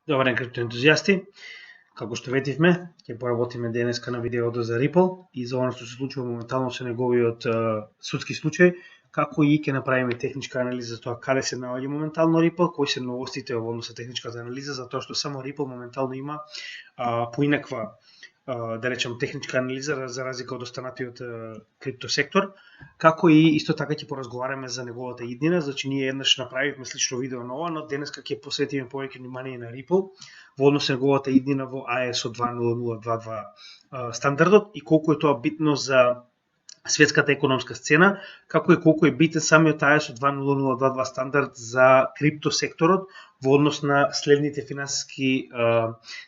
Добар ден, криптоентузијасти. Како што ветивме, ќе поработиме денеска на видеото за Ripple и за оно што се случува моментално со неговиот судски случај, како и ќе направиме техничка анализа за тоа каде се наоѓа моментално Ripple, кои се новостите во однос на техничката анализа, затоа што само Ripple моментално има поинаква да речем техничка анализа за разлика од останатиот крипто сектор, како и исто така ќе поразговараме за неговата иднина, значи ние еднаш направивме слично видео на ова, но денеска ќе посветиме повеќе внимание на Ripple во однос на неговата иднина во ISO 20022 стандардот и колку е тоа битно за светската економска сцена, како и колку е битен самиот ISO 20022 стандард за крипто секторот во однос на следните финансиски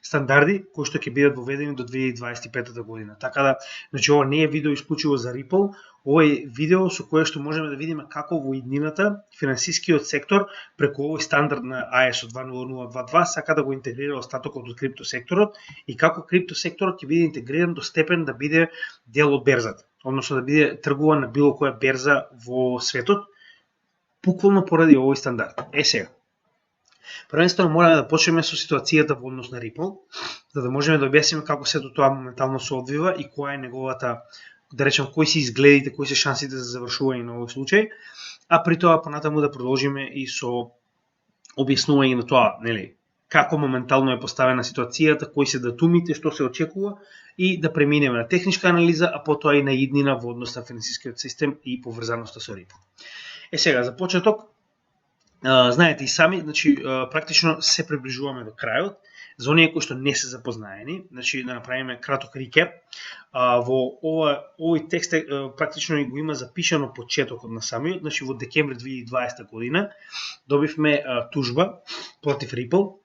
стандарди кои што ќе бидат воведени до 2025 година. Така да, значи ова не е видео исклучиво за Ripple, ова е видео со кое што можеме да видиме како во иднината финансискиот сектор преку овој стандард на ISO 20022 сака да го интегрира остатокот од крипто секторот и како крипто секторот ќе биде интегриран до степен да биде дел од берзата, односно да биде тргуван на било која берза во светот, буквално поради овој стандард. Сега, првенствено мораме да почнеме со ситуацијата во однос на Ripple, за да можеме да објасниме како сето тоа моментално се одвива и која е неговата, да речем, кои се изгледите, кои се шансите за завршување на овој случај, а при тоа понатаму да продолжиме и со објаснување на тоа, нели, како моментално е поставена ситуацијата, кои се датумите, што се очекува и да преминеме на техничка анализа, а потоа и на иднина во однос на финансискиот систем и поврзаноста со Ripple. Сега, за почеток, знаете и сами, значи практично се приближуваме до крајот. За оние кои што не се запознаени, значи да направиме краток рекеп, во овој текст практично го има запишано почетокот на самиот, значи во декември 2020 година добивме тужба против Ripple,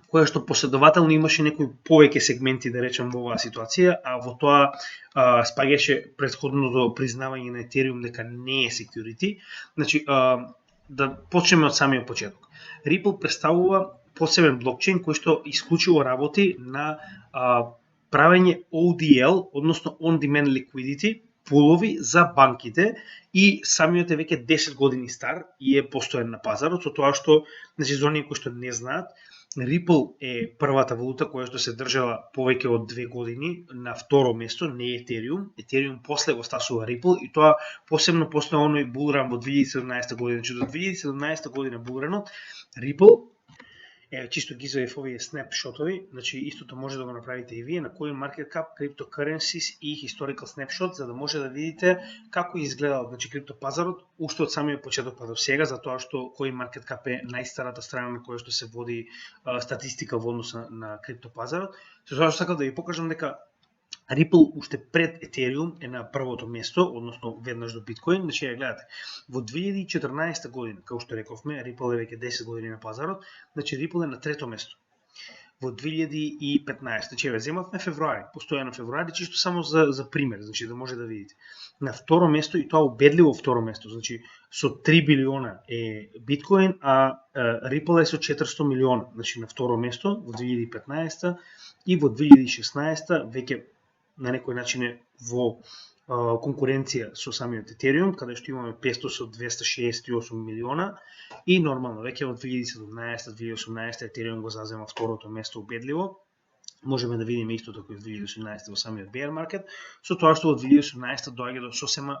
која што последователно имаше некои повеќе сегменти, да речем, во оваа ситуација, а во тоа спаѓаше претходното признавање на Ethereum дека не е security. Значи, да почнеме од самиот почеток. Ripple представува посебен блокчейн кој што исклучиво работи на правење ODL, односно On-Demand Liquidity, пулови за банките и самиот е веќе 10 години стар и е постоен на пазарот, со тоа што, значи, за оние кои што не знаат, Ripple е првата валута која што се држала повеќе од 2 години на второ место, не Ethereum. Ethereum после го стасува Ripple и тоа посебно после оној булран во 2017 година. Значи до 2017 година булранот Ripple чисто ги извадив овие снапшотови, значи истото може да го направите и вие на CoinMarketCap, Cryptocurrencies и Historical Snapshot, за да може да видите како изгледал, значи, криптопазарот уште од самиот почеток па до сега, затоа што CoinMarketCap е најстарата страна на која што се води статистика во однос на криптопазарот. Со тоа што сакам да ви покажам дека Ripple уште пред Ethereum е на првото место, односно веднаш до Bitcoin. Значи, гледате, во 2014 година, како што рековме, Ripple е веќе 10 години на пазарот, значи Ripple е на трето место. Во 2015, значи земавме февруари, постојано февруари, чисто само за пример, значи да може да видите. На второ место, и тоа убедливо второ место, значи со 3 билиона е Bitcoin, а Ripple е со 400 милиона, значи на второ место во 2015 и во 2016 веќе на некој начин е во конкуренција со самиот Ethereum, каде што имаме 500 со 268 милиона и нормално веќе во 2017-2018 Ethereum го зазема второто место убедливо. Можеме да видиме исто како и 2018 во самиот bear market, со тоа што во 2018 доаѓа до сосема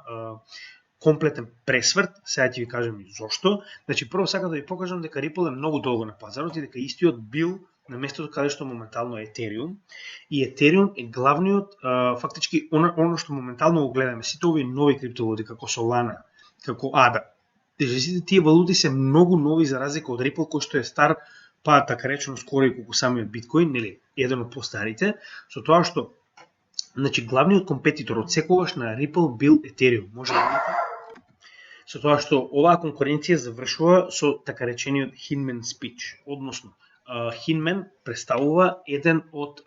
комплетен пресврт. Сега ќе ви кажам и зошто. Значи прво сакам да ви покажам дека Ripple е многу долго на пазарот и дека истиот бил на местото каде што моментално е Ethereum. И Ethereum е главниот, фактички, оно што моментално го гледаме, сите овие нови криптовалути, како Solana, како ADA, сите тие валути се многу нови за разлика од Ripple, кој што е стар, па така речено скоро и колку самиот Bitcoin, нели, еден од постарите, со тоа што, значи, главниот компетитор од секогаш на Ripple бил Ethereum. Може да видите, со тоа што оваа конкуренција завршува со така речениот Hinman speech, односно Hinman представува еден од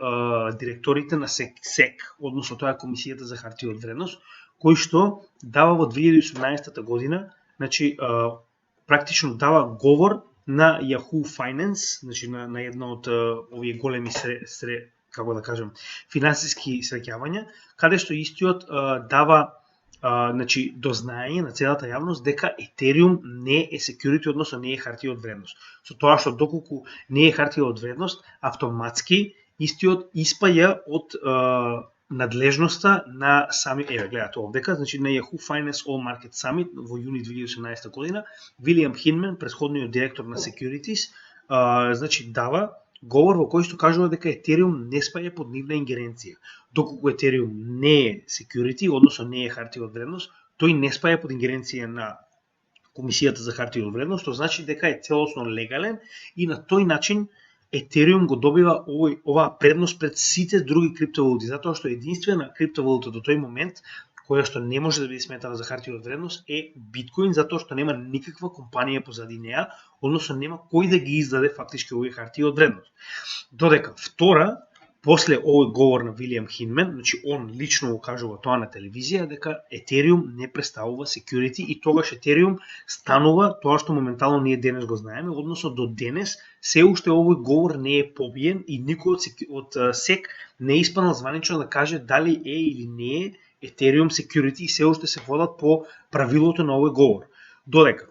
директорите на SEC, односно тоа е Комисијата за хартија од вредност, кој што дава во 2018 година, значи практично дава говор на Yahoo Finance, значи на една од овие големи како да кажем, финансиски среќавања, каде што истиот дава значи до знаење на целата јавност дека Ethereum не е security, односно не е хартија од вредност. Со тоа што доколку не е хартија од вредност, автоматски истиот испаја од надлежноста на сами, гледате овдека, значи на Yahoo Finance All Market Summit во јуни 2018 година, Вилијам Хинман, претходниот директор на Securities, значи дава говор во кој што кажува дека Ethereum не спаја под нивна ингеренција. Доколку Ethereum не е security, односно не е хартија од вредност, тој не спаја под ингеренција на Комисијата за хартија од вредност, што значи дека е целосно легален и на тој начин Ethereum го добива оваа предност пред сите други криптовалути, затоа што единствена криптовалута до тој момент која што не може да биде сметана за хартија од вредност е Биткоин, затоа што нема никаква компанија позади неа, односно нема кој да ги издаде фактички овие хартии од вредност. Додека втора, после овој говор на Вилијам Хинман, значи он лично го кажува тоа на телевизија, дека Ethereum не представува security и тогаш Ethereum станува тоа што моментално ние денес го знаеме, односно до денес се уште овој говор не е побиен и никој од SEC не испаднал званично да каже дали е или не е Ethereum security и се уште се водат по правилото на овој говор. Додека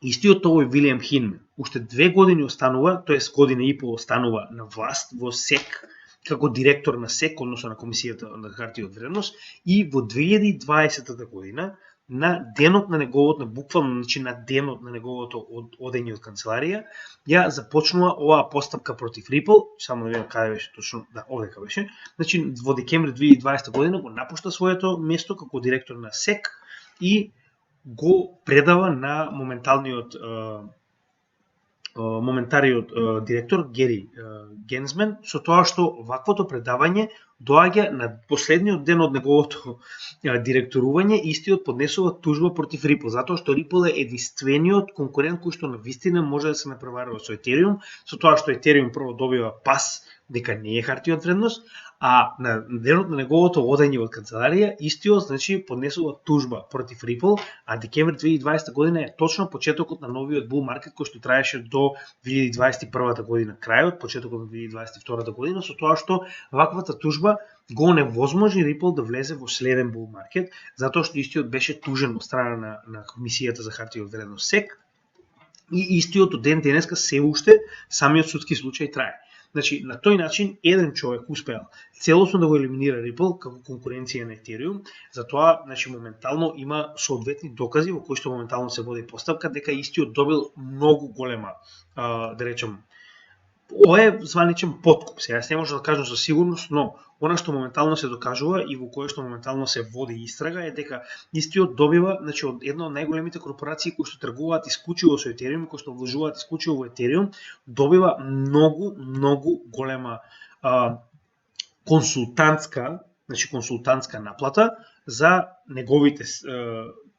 истиот овој Вилијам Хинман уште 2 години останува, тоест година и пол останува на власт во SEC како директор на SEC, односно на Комисијата на хартија од вредност, и во 2020 година на денот на неговото, буквално значи на денот на неговото одење од канцеларија, ја започнува оваа постапка против Ripple, само да видам каде беше точно, да, овдека беше. Значи во декември 2020 година го напушта своето место како директор на SEC и го предава на моментариот директор Гери Генсмен, со тоа што ваквото предавање доаѓа на последниот ден од неговото директорување, истиот поднесува тужба против Ripple, затоа што Ripple е единствениот конкурент кој што навистина може да се напреварува со Ethereum, со тоа што Ethereum прво добива пас дека не е хартија од вредност, а на денот на неговото одење од канцеларија, истиот значи поднесува тужба против Ripple, а декември 2020 година е точно почетокот на новиот bull market кој што траеше до 2021 година, крајот, почетокот на 2022 година, со тоа што ваквата тужба го невозможи Ripple да влезе во следен bull market, затоа што истиот беше тужен од страна на Комисијата за хартија од вредност SEC и истиот од ден денеска се уште самиот судски случај трае. Значи, на тој начин, еден човек успеал целосно да го елиминира Ripple како конкуренција на Ethereum, затоа, значи, моментално има соодветни докази во кои што моментално се води постапка, дека истиот добил многу голема, да речем, ова е званичен подкуп. Сега не може да кажам со сигурност, но она што моментално се докажува и во кое што моментално се води истрага е дека истиот добива, значи од една од најголемите корпорации кои што тргуваат исклучиво со Ethereum, кои што вложуваат исклучиво во Ethereum, добива многу голема консултантска наплата за неговите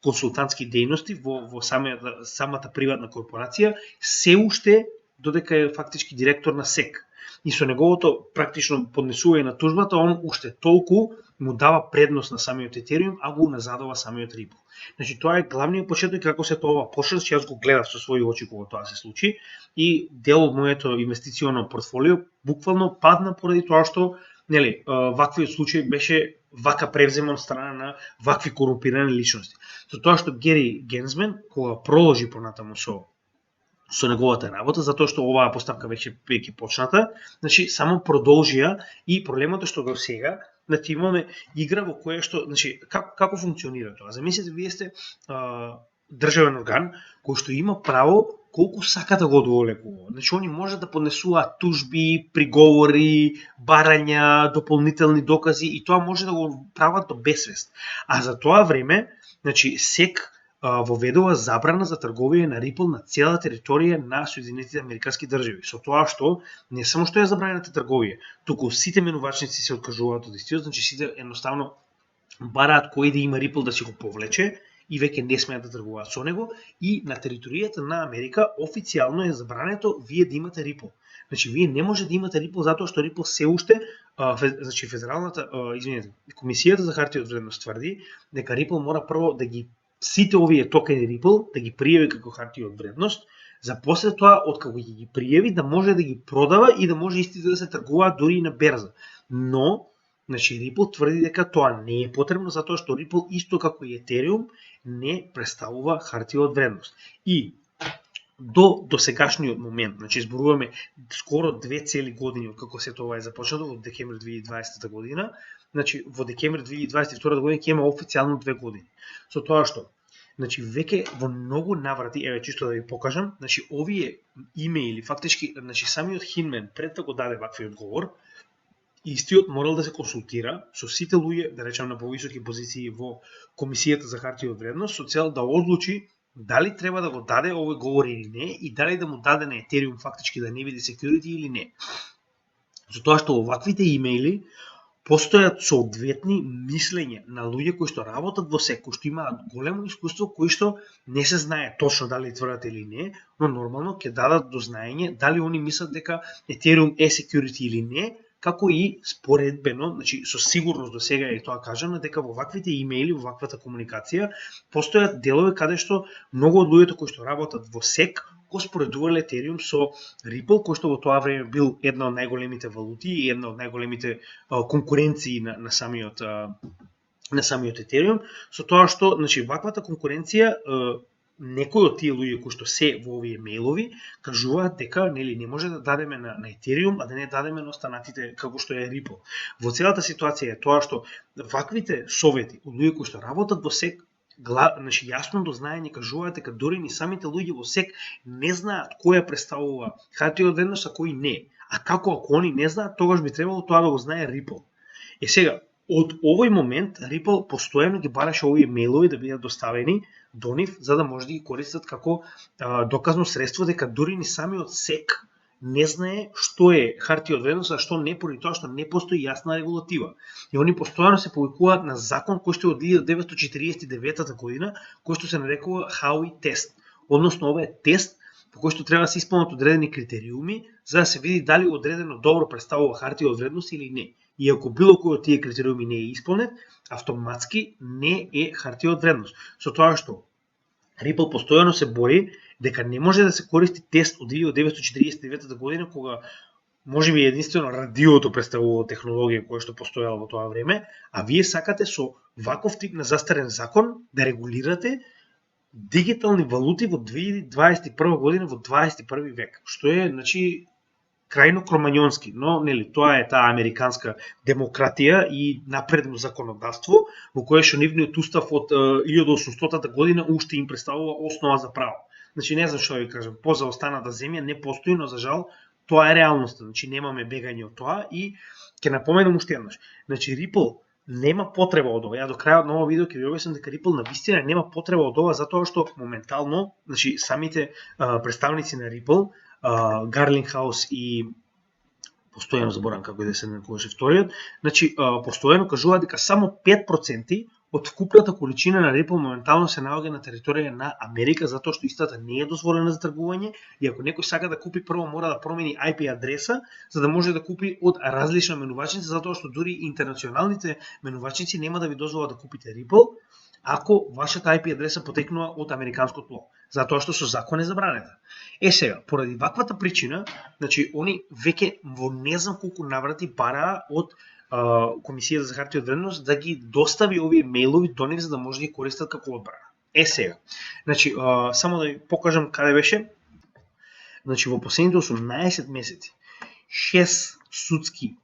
консултантски дејности во самата приватна корпорација, се уште додека е фактички директор на SEC. И со неговото практично поднесување на тужбата, он уште толку му дава предност на самиот Ethereum, а го назадува самиот Ripple. Значи тоа е главниот почеток како се тоа почна, че јас го гледав со своји очи кога тоа се случи и дел од моето инвестиционо портфолио буквално падна поради тоа што ваквиот случај беше вака превземан од страна на вакви корумпирани личности. Со тоа што Гери Генсмен кога продолжи понатаму со неговата работа, затоа што оваа постапка веќе почната, значи само продолжија и проблемот е што до сега, значи имаме игра во која што, значи како функционира тоа? Замислете, вие сте државен орган кој што има право колку сака да го одолекува. Значи они можат да поднесуваат тужби, приговори, барања, дополнителни докази и тоа може да го прават до безсвест. А за тоа време, значи SEC воведува забрана за трговија на Ripple на цела територија на Соединетите Американски држави. Со тоа што не само што е забранената трговија, туку сите менувачници се откажуваат од истиот, значи сите едноставно бараат кој да има Ripple да си го повлече и веќе не смеат да тргуваат со него и на територијата на Америка официјално е забрането вие да имате Ripple. Значи вие не може да имате Ripple затоа што Ripple се уште, значи Комисијата за хартија од вредност тврди дека Ripple мора прво да ги сите овие токени Ripple да ги пријави како хартија од вредност, за после тоа откако ги пријави да може да ги продава и да може истите да се тргуваат дури и на берза. Но Значи Ripple тврди дека тоа не е потребно затоа што Ripple исто како и Ethereum не представува хартија од вредност. И до сегашниот момент, значи зборуваме скоро 2 цели години од како се тоа е започнато во декември 2020 година, значи во декември 2022 година ќе има официјално 2 години. Со тоа што значи веќе во многу наврати, еве чисто да ви покажам, значи овие имејли фактички, значи самиот Хинмен пред да го даде ваквиот одговор, истиот морал да се консултира со сите луѓе, да речам на повисоки позиции во Комисијата за хартија од вредност, со цел да одлучи дали треба да го даде овој говор или не и дали да му даде на Ethereum фактички да не биде security или не. За тоа што оваквите имејли постојат соодветни мислења на луѓе кои што работат во сек, кои што имаат големо искуство, кои што не се знае точно дали тврдат или не, но нормално ќе дадат до знаење дали они мислат дека Ethereum е security или не, како и споредбено, значи со сигурност до сега е тоа кажано, дека во ваквите имејли, во ваквата комуникација, постојат делови каде што многу од луѓето кои што работат во сек го споредувале Ethereum со Ripple, кој што во тоа време бил една од најголемите валути и една од најголемите конкуренции на самиот Ethereum, со тоа што, значи, ваквата конкуренција некои од тие луѓе кои што се во овие мејлови кажуваат дека нели не може да дадеме на Ethereum, а да не дадеме на останатите како што е Ripple. Во целата ситуација е тоа што ваквите совети од луѓе кои што работат во сек, значи јасно до знаење кажуваат дека дури ни самите луѓе во сек не знаат која представува хартија од вредност, а кој не. А како ако они не знаат, тогаш би требало тоа да го знае Ripple. Сега, од овој момент Ripple постојано ги бараше овие мејлови да бидат доставени до нив, за да може да ги користат како доказно средство дека дури ни самиот сек не знае што е хартија од вредност, а што не, поради тоа што не постои јасна регулатива. И они постојано се повикуваат на закон кој што е од 1949 година, кој што се нарекува Howey тест. Односно, ова е тест по кој што треба да се исполнат одредени критериуми за да се види дали одредено добро представува хартија од вредност или не. И ако било кој од тие критериуми не е исполнет, автоматски не е хартија од вредност. Со тоа што Ripple постојано се бори дека не може да се користи тест од 1949 година, кога можеби единствено радиото представува технологија која што постојала во тоа време, а вие сакате со ваков тип на застарен закон да регулирате дигитални валути во 2021 година во 21 век, што е, значи, крајно кромањонски, но нели тоа е таа американска демократија и напредно законодавство во кое што нивниот устав од 1800 година уште им представува основа за право. Значи не знам што да ви кажам, поза останата земја не постои, но за жал тоа е реалноста. Значи немаме бегање од тоа и ќе напоменам уште еднаш. Значи Ripple нема потреба од ова. Ја до крајот на овој видео ќе ви објаснам дека Ripple навистина нема потреба од ова затоа што моментално, значи самите представници на Ripple, Garlinghouse и постојано заборам како да се нарекуваше вториот, значи постојано кажуваат дека само 5% од вкупната количина на Ripple моментално се наоѓа на територија на Америка, затоа што истата не е дозволена за тргување и ако некој сака да купи, прво мора да промени IP адреса за да може да купи од различна менувачница, затоа што дури интернационалните менувачници нема да ви дозволат да купите Ripple ако вашата IP адреса потекнува од американско тло, затоа што со закон е забранета. Сега, поради ваквата причина, значи они веќе во не знам колку наврати бараа од Комисијата за хартија од вредност да ги достави овие мејлови до нив за да може да ги користат како одбрана. Сега, значи само да ви покажам каде беше. Значи во последните 18 месеци 6 судски,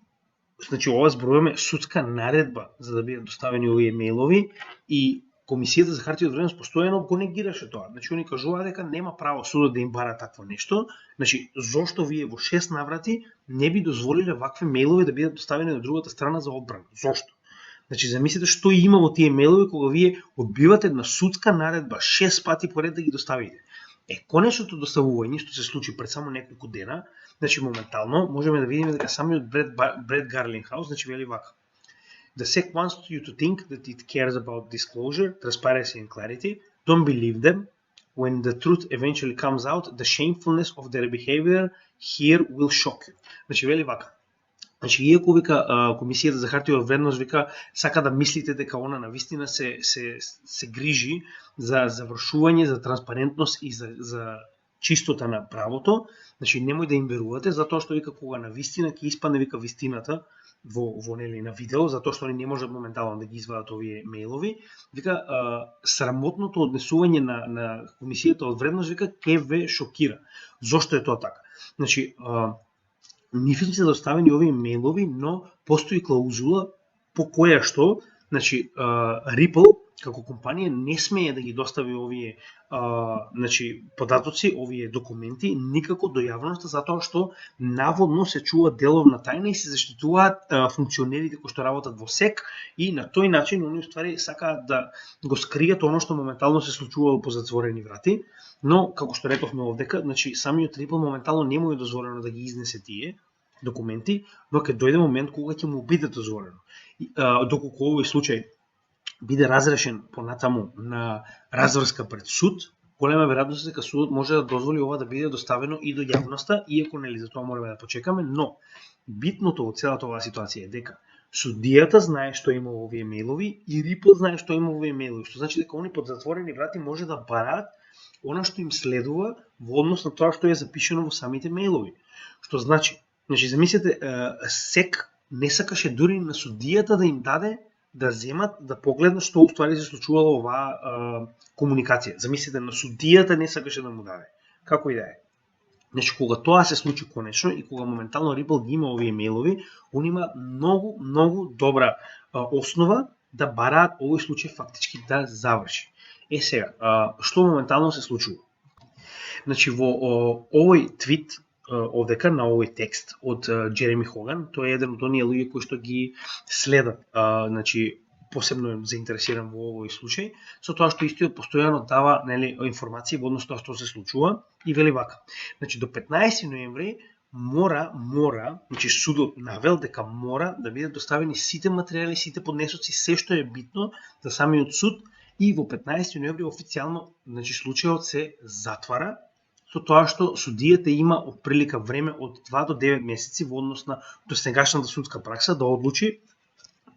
значи ова зборуваме судска наредба за да бидат доставени овие мејлови и Комисијата за хартија од вредност постојано го негираше тоа. Значи они кажуваа дека нема право судот да им бара такво нешто. Значи зошто вие во 6 наврати не би дозволиле вакви мејлови да бидат доставени на другата страна за одбрана? Зошто? Значи замислете што има во тие мејлови кога вие одбивате една судска наредба 6 пати поред да ги доставите. Конечното доставување што се случи пред само неколку дена, значи моментално можеме да видиме дека самиот Бред Garlinghouse, значи вели вака: The SEC wants you to think that it cares about disclosure, transparency and clarity. Don't believe them. When the truth eventually comes out, the shamefulness of their behavior here will shock you. Значи вели вака. Значи иако вика Комисијата за хартија од вредност вика сака да мислите дека она навистина се грижи за завршување, за транспарентност и за чистота на правото, значи немој да им верувате, затоа што вика кога на вистина ќе испадне вика вистината во нели на видео, затоа што они не можат моментално да ги извадат овие мејлови, вика срамотното однесување на комисијата од вредност вика ќе ве шокира. Зошто е тоа така? Значи ниф се доставени овие мејлови, но постои клаузула по која што, значи Ripple како компанија не смее да ги достави овие значи податоци, овие документи никако до јавноста, затоа што наводно се чува деловна тајна и се заштитуваат функционерите кои што работат во СЕК и на тој начин они уствари сакаат да го скријат оно што моментално се случувало по затворени врати, но како што рековме овдека, значи самиот Ripple моментално не му е дозволено да ги изнесе тие документи, но ќе дојде момент кога ќе му биде дозволено. Доколку овој случај биде разрешен понатаму на разврска пред суд, голема веројатност е дека судот може да дозволи ова да биде доставено и до јавноста, иако нели за тоа мораме да почекаме, но битното од целата оваа ситуација е дека судијата знае што има овие мејлови и Ripple знае што има овие мејлови, што значи дека они под затворени врати може да бараат она што им следува во однос на тоа што е запишено во самите мејлови. Што значи замислете, СЕК не сакаше дури на судијата да им даде да земат, да погледнат што уствари се случувало оваа комуникација. Замислете, на судијата не сакаше да му даде. Како и да е. Значи, кога тоа се случи конечно и кога моментално Ripple ги има овие мејлови, он има многу добра основа да бараат овој случај фактички да заврши. Сега, што моментално се случува? Значи, во овој твит овдека на овој текст од Джереми Хоган, тој е еден од оние луѓе кои што ги следат, значи посебно е заинтересиран во овој случај, со тоа што истиот постојано дава нели информации во однос тоа што се случува и вели вака. Значи до 15 ноември мора, значи судот навел дека мора да бидат доставени сите материјали, сите поднесоци, се што е битно за самиот суд и во 15 ноември официјално, значи случајот се затвара, со тоа што судијата има отприлика време од 2 до 9 месеци во однос на досегашната судска пракса да одлучи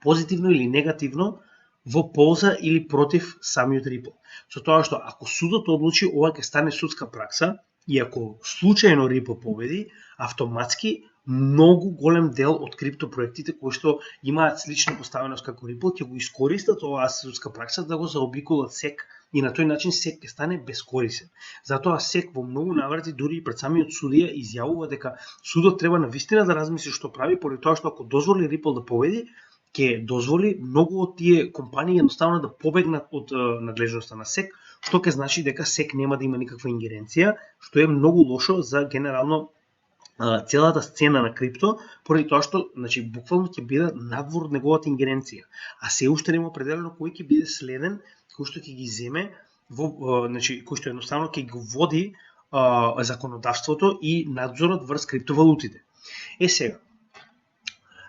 позитивно или негативно во полза или против самиот Ripple. Со тоа што ако судот одлучи ова ќе стане судска пракса и ако случајно Ripple победи, автоматски многу голем дел од криптопроектите кои што имаат слична поставеност како Ripple ќе го искористат оваа судска пракса да го заобиколат СЕК и на тој начин СЕК ќе стане бескорисен. Затоа СЕК во многу наврати дури и пред самиот судија изјавува дека судот треба навистина да размисли што прави, поради тоа што ако дозволи Ripple да победи, ќе дозволи многу од тие компании едноставно да побегнат од надлежноста на СЕК, што ќе значи дека СЕК нема да има никаква ингеренција, што е многу лошо за генерално целата сцена на крипто, поради тоа што значи буквално ќе биде надвор од неговата ингеренција, а се уште нема определено кој ќе биде следен, кој што ќе ги земе во значи кој што едноставно ќе го води законодавството и надзорот врз криптовалутите. Сега,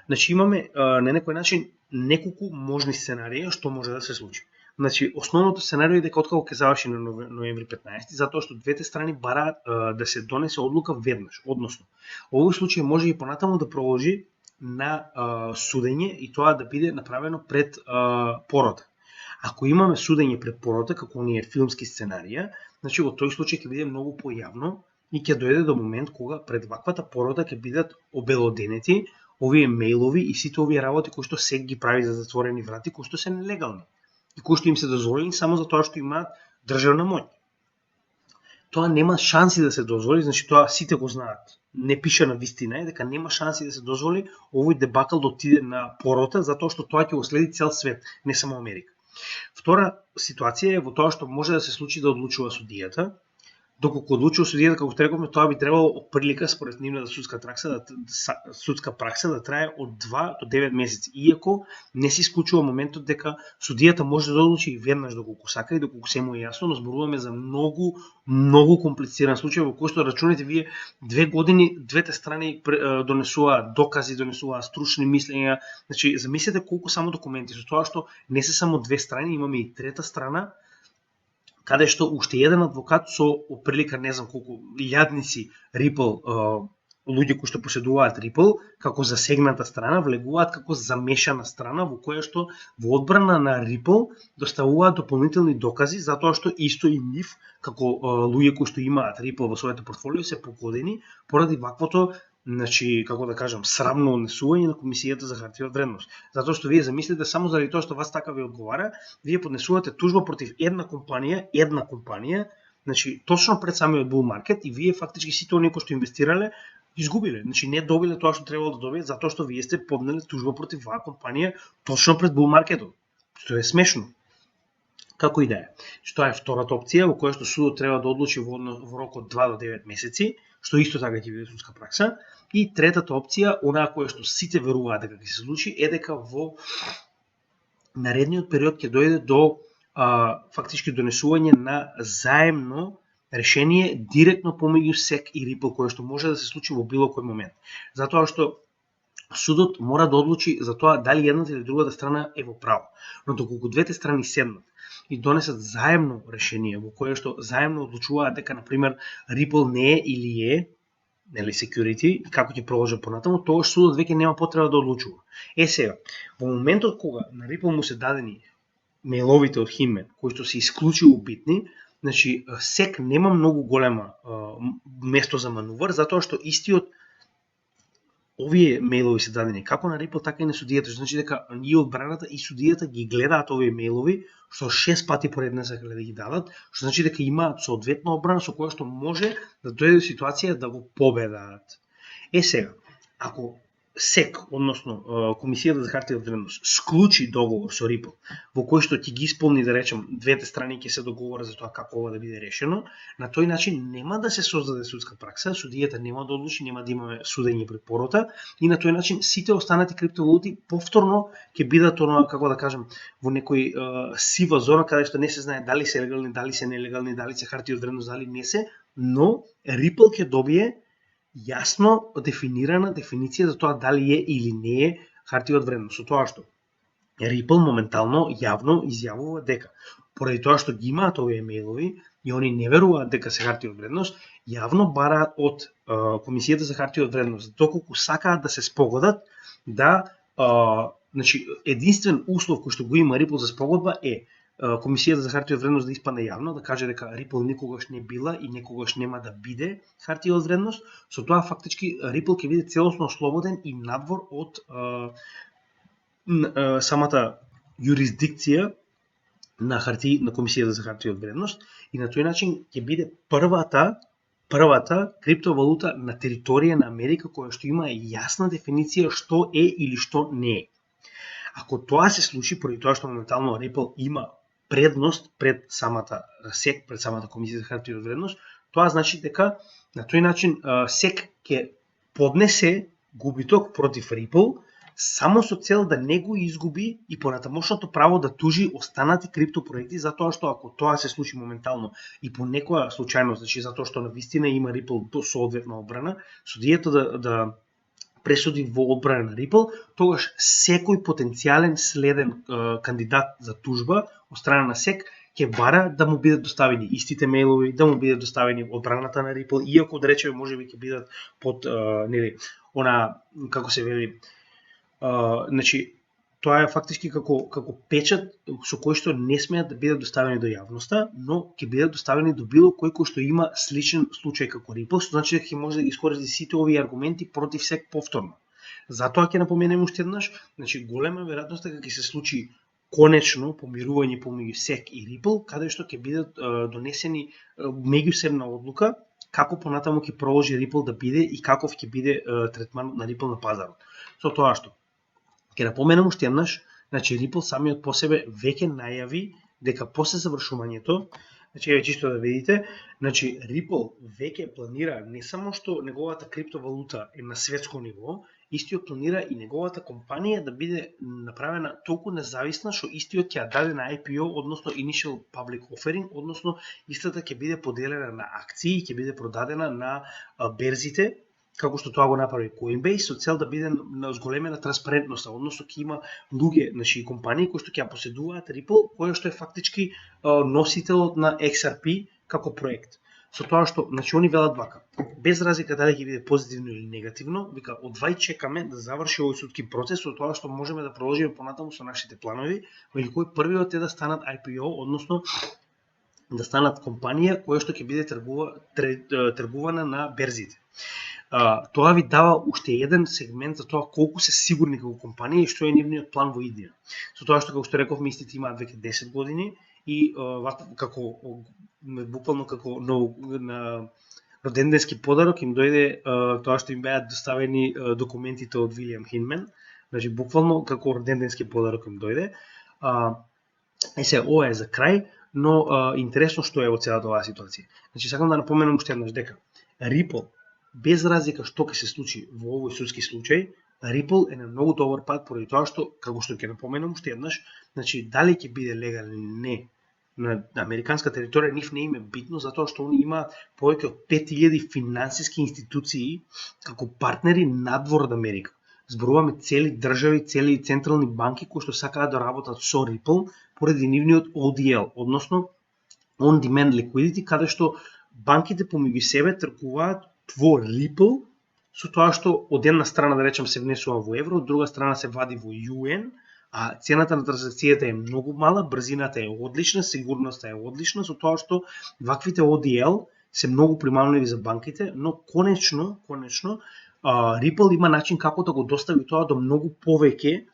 значи имаме на некој начин неколку можни сценарии што може да се случи. Значи, основното сценарио е дека откако ќе заврши на ноември 15, затоа што двете страни бараат да се донесе одлука веднаш. Односно, овој случај може и понатаму да продолжи на судење и тоа да биде направено пред порота. Ако имаме судење пред порота, како оние филмски сценарија, значи во тој случај ќе биде многу појавно и ќе дојде до момент кога пред ваквата порота ќе бидат обелоденети овие мејлови и сите овие работи кои што СЕК ги прави за затворени врати, кои што се нелегални и кои што им се дозволени само за тоа што имаат државна моќ. Тоа нема шанси да се дозволи, значи тоа сите го знаат. Не пише на вистина е дека нема шанси да се дозволи овој дебакл да отиде на порота, затоа што тоа ќе го следи цел свет, не само Америка. Втора ситуација е во тоа што може да се случи да одлучува судијата. Доколку одлучува судијата, како што рековме, тоа би требало отприлика според нивната судска пракса да трае од 2 до 9 месеци. Иако не се исклучува моментот дека судијата може да одлучи и веднаш доколку сака и доколку се му е јасно, но зборуваме за многу комплициран случај во кој што рачунете вие 2 години двете страни донесуваат докази, донесуваат стручни мислења. Значи замислете колку само документи, со тоа што не се само две страни, имаме и трета страна, каде што уште еден адвокат со оприлика не знам колку илјадници Ripple луѓе кои што поседуваат Ripple како засегната страна влегуваат како замешана страна во која што во одбрана на Ripple доставуваат дополнителни докази затоа што исто и нив како луѓе кои што имаат Ripple во своето портфолио се погодени поради ваквото, значи, како да кажам, срамно однесување на Комисијата за хартија од вредност. Затоа што вие замислите само заради тоа што вас така ви одговара, вие поднесувате тужба против една компанија, значи точно пред самиот bull market и вие фактички сите оние кои што инвестирале изгубиле. Значи не добиле тоа што требало да добијат затоа што вие сте поднеле тужба против оваа компанија точно пред bull marketот. Што е смешно. Како и да е. Тоа е втората опција во која што судот треба да одлучи во рок од 2 до 9 месеци, што исто така ќе биде судска пракса. И третата опција, онаа која што сите веруваат дека ќе се случи, е дека во наредниот период ќе дојде до фактички донесување на заемно решение директно помеѓу SEC и Ripple, кое што може да се случи во било кој момент. Затоа што судот мора да одлучи за тоа дали едната или другата страна е во право. Но доколку двете страни седнат и донесат заемно решение во кое што заемно одлучуваат дека, например, Ripple не е или е, нели, security, и како ќе продолжи понатаму, тогаш судот веќе нема потреба да одлучува. Сега, во моментот кога на Ripple му се дадени мејловите од Хинмен, кои што се исклучиво битни, значи SEC нема многу голема место за манувар, затоа што истиот овие мејлови се дадени како на Ripple, така и на судијата, значи дека и одбраната и судијата ги гледаат овие мејлови, што 6 пати поред не сакале да ги дадат, што значи дека имаат соодветна одбрана со која што може да дојде до ситуација да го победаат. Сега, ако SEC, односно Комисијата за хартија од вредност, склучи договор со Ripple, во кој што ќе ги исполни, да речем, двете страни ќе се договорат за тоа како ова да биде решено, на тој начин нема да се создаде судска пракса, судијата нема да одлучи, нема да имаме судење пред порота, и на тој начин сите останати криптовалути повторно ќе бидат како да кажем, во некој сива зона каде што не се знае дали се легални, дали се нелегални, дали се хартија од вредност, дали не се, но Ripple ќе добие јасно дефинирана дефиниција за тоа дали е или не е хартија од вредност. Со тоа што Ripple моментално јавно изјавува дека поради тоа што ги имаат овие мејлови и они не веруваат дека се хартија од вредност, јавно бараат од Комисијата за хартија од вредност доколку сакаат да се спогодат да значи единствен услов кој што го има Ripple за спогодба е Комисијата за хартија од вредност да испадне јавно, да каже дека Ripple никогаш не била и никогаш нема да биде хартија од вредност, со тоа фактички Ripple ќе биде целосно слободен и надвор од самата юрисдикција на Комисијата за хартија од вредност и на тој начин ќе биде првата криптовалута на територија на Америка која што има јасна дефиниција што е или што не е. Ако тоа се случи, поради тоа што моментално Ripple има предност пред самата SEC, пред самата Комисија за хартија од вредност, тоа значи дека на тој начин SEC ќе поднесе губиток против Ripple само со цел да не го изгуби и понатамошното право да тужи останати криптопроекти, затоа што ако тоа се случи моментално и по некоја случајност, значи затоа што навистина има Ripple соодветна одбрана, судијата да пресуди во одбрана на Ripple, тогаш секој потенцијален следен кандидат за тужба од страна на SEC ќе бара да му бидат доставени истите мејлови, да му бидат доставени одбраната на Ripple, иако да речеме можеби ќе бидат под нели она како се вели, значи тоа е фактички како печат со кој што не смеат да бидат доставени до јавноста, но ќе бидат доставени до било кој што има сличен случај како Ripple, што значи дека ќе може да искористи сите овие аргументи против SEC повторно. Затоа ќе напоменем уште еднаш, значи голема веројатност дека ќе се случи конечно помирување помеѓу SEC и Ripple, каде што ќе бидат донесени меѓусебна одлука како понатаму ќе продолжи Ripple да биде и каков ќе биде третман на Ripple на пазарот. Со тоа што ќе напоменам уште еднаш, значи Ripple самиот по себе веќе најави дека после завршувањето, значи еве чисто да видите, значи Ripple веќе планира не само што неговата криптовалута е на светско ниво, истиот планира и неговата компанија да биде направена толку независна што истиот ќе даде на IPO, односно Initial Public Offering, односно истата ќе биде поделена на акции и ќе биде продадена на берзите, како што тоа го направи Coinbase, со цел да биде на зголемена транспарентноста, односно ќе има луѓе, значи компании кои што ќе поседуваат Ripple, која што е фактички носителот на XRP како проект. со тоа што, значи они велат вака, без разлика дали ќе биде позитивно или негативно, вика, одвај чекаме да заврши овој судски процес со тоа што можеме да продолжиме понатаму со нашите планови, или кој првиот е да станат IPO, односно да станат компанија која што ќе биде тргувана на берзите. Тоа ви дава уште еден сегмент за тоа колку се сигурни како компанија и што е нивниот план во иднина. Со тоа што, како што рековме, истите имаат веќе 10 години и како буквално како на роденденски подарок им дојде тоа што им беа доставени документите од Вилијам Хинмен, значи буквално како роденденски подарок им дојде. Ова е за крај, но интересно што е во целата оваа ситуација. Значи сакам да напоменам уште еднаш дека Ripple, без разлика што ќе се случи во овој судски случај, Ripple е на многу добар пат поради тоа што, како што ќе напоменам уште еднаш, значи дали ќе биде легален или не на американска територија, нив не им е битно, затоа што они имаат повеќе од 5000 финансиски институции како партнери надвор од Америка. Зборуваме цели држави, цели централни банки кои што сакаат да работат со Ripple поради нивниот ODL, односно On Demand Liquidity, каде што банките помеѓу себе тргуваат во Ripple, со тоа што од една страна, да речем, се внесува во евро, од друга страна се вади во UN, а цената на транзакцијата е многу мала, брзината е одлична, сигурноста е одлична, со тоа што ваквите ODL се многу примамливи за банките, но конечно, Ripple има начин како да го достави тоа до многу повеќе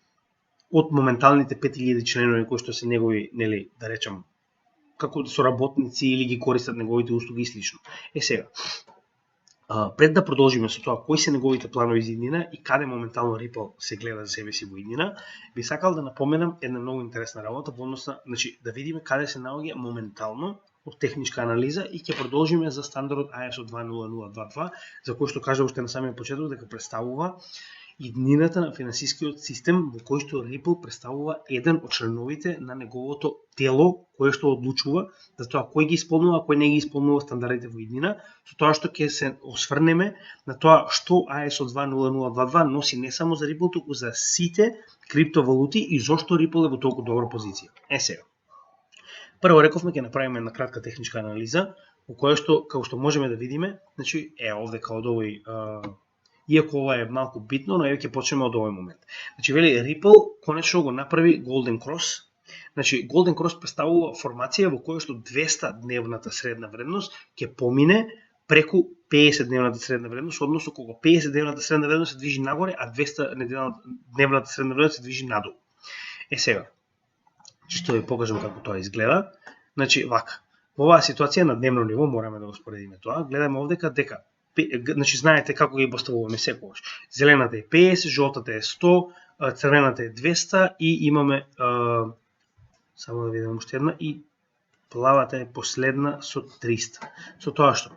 од моменталните 5000 членови кои што се негови, нели, да речем, како соработници или ги користат неговите услуги и слично. Сега, пред да продолжиме со тоа кои се неговите планови за иднина и каде моментално Ripple се гледа за себе си во иднина, би сакал да напоменам една многу интересна работа, односно, значи да видиме каде се наоѓа моментално од техничка анализа и ќе продолжиме за стандардот ISO 20022, за кој што кажа уште на самиот почеток дека представува иднината на финансискиот систем во кој што Ripple представува еден од членовите на неговото тело кое што одлучува за тоа кој ги исполнува, кој не ги исполнува стандардите во иднина, со тоа што ќе се осврнеме на тоа што ISO 20022 носи не само за Ripple, туку за сите криптовалути и зошто Ripple е во толку добра позиција. Сега. Прво рековме ќе направиме една кратка техничка анализа во која што, како што можеме да видиме, значи овде као од овој иако ова е малку битно, но ќе почнеме од овој момент. Значи, вели, Ripple конечно го направи Golden Cross. Значи, Golden Cross представува формација во која што 200-дневната средна вредност ќе помине преку 50-дневната средна вредност, односно кога 50-дневната средна вредност се движи нагоре, а 200-дневната средна вредност се движи надолу. Сега, што ви покажам како тоа изгледа. Значи, вака, во оваа ситуација на дневно ниво мораме да го споредиме тоа. Гледаме овдека дека значи знаете како ги поставуваме секогаш. Зелената е 50, жолтата е 100, црвената е 200 и имаме само да видам уште една и плавата е последна со 300. Со тоа што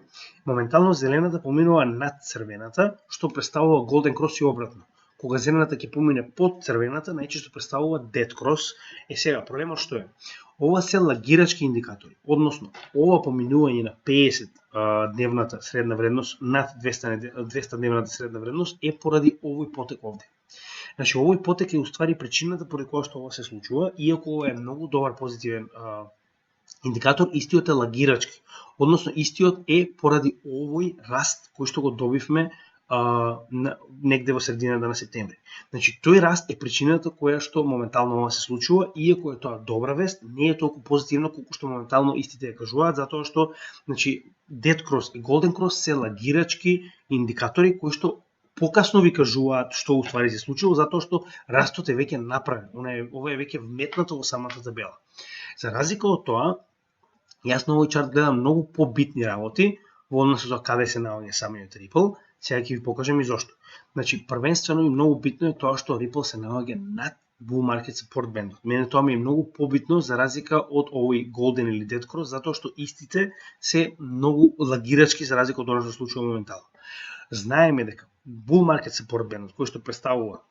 моментално зелената поминува над црвената, што представува Golden Cross и обратно. Кога зелената ќе помине под црвената, најчесто представува Dead Cross. Сега проблемот што е? Ова се лагирачки индикатори, односно ова поминување на 50-дневната средна вредност над 200-дневната средна вредност е поради овој потек овде. Значи овој потек е уствари причината поради која што ова се случува, иако ова е многу добар позитивен индикатор, истиот е лагирачки, односно истиот е поради овој раст кој што го добивме негде во средината на септември. Значи, тој раст е причината која што моментално ова се случува, иако е тоа добра вест, не е толку позитивно колку што моментално истите ја кажуваат, затоа што, значи, Dead Cross и Golden Cross се лагирачки индикатори кои што покасно ви кажуваат што уствари се случило, затоа што растот е веќе направен, ова е веќе вметнато во самата табела. За разлика од тоа, јас на овој чарт гледам многу побитни работи во однос со каде се наоѓа самиот Ripple. Сега ќе ви покажам и зошто. Значи, првенствено и многу битно е тоа што Ripple се наоѓа над Bull Market Support бендот. Мене тоа ми е многу побитно за разлика од овој Golden или Dead Cross, затоа што истите се многу лагирачки за разлика од она што се случува моментално. Знаеме дека Bull Market Support бендот, кој што представува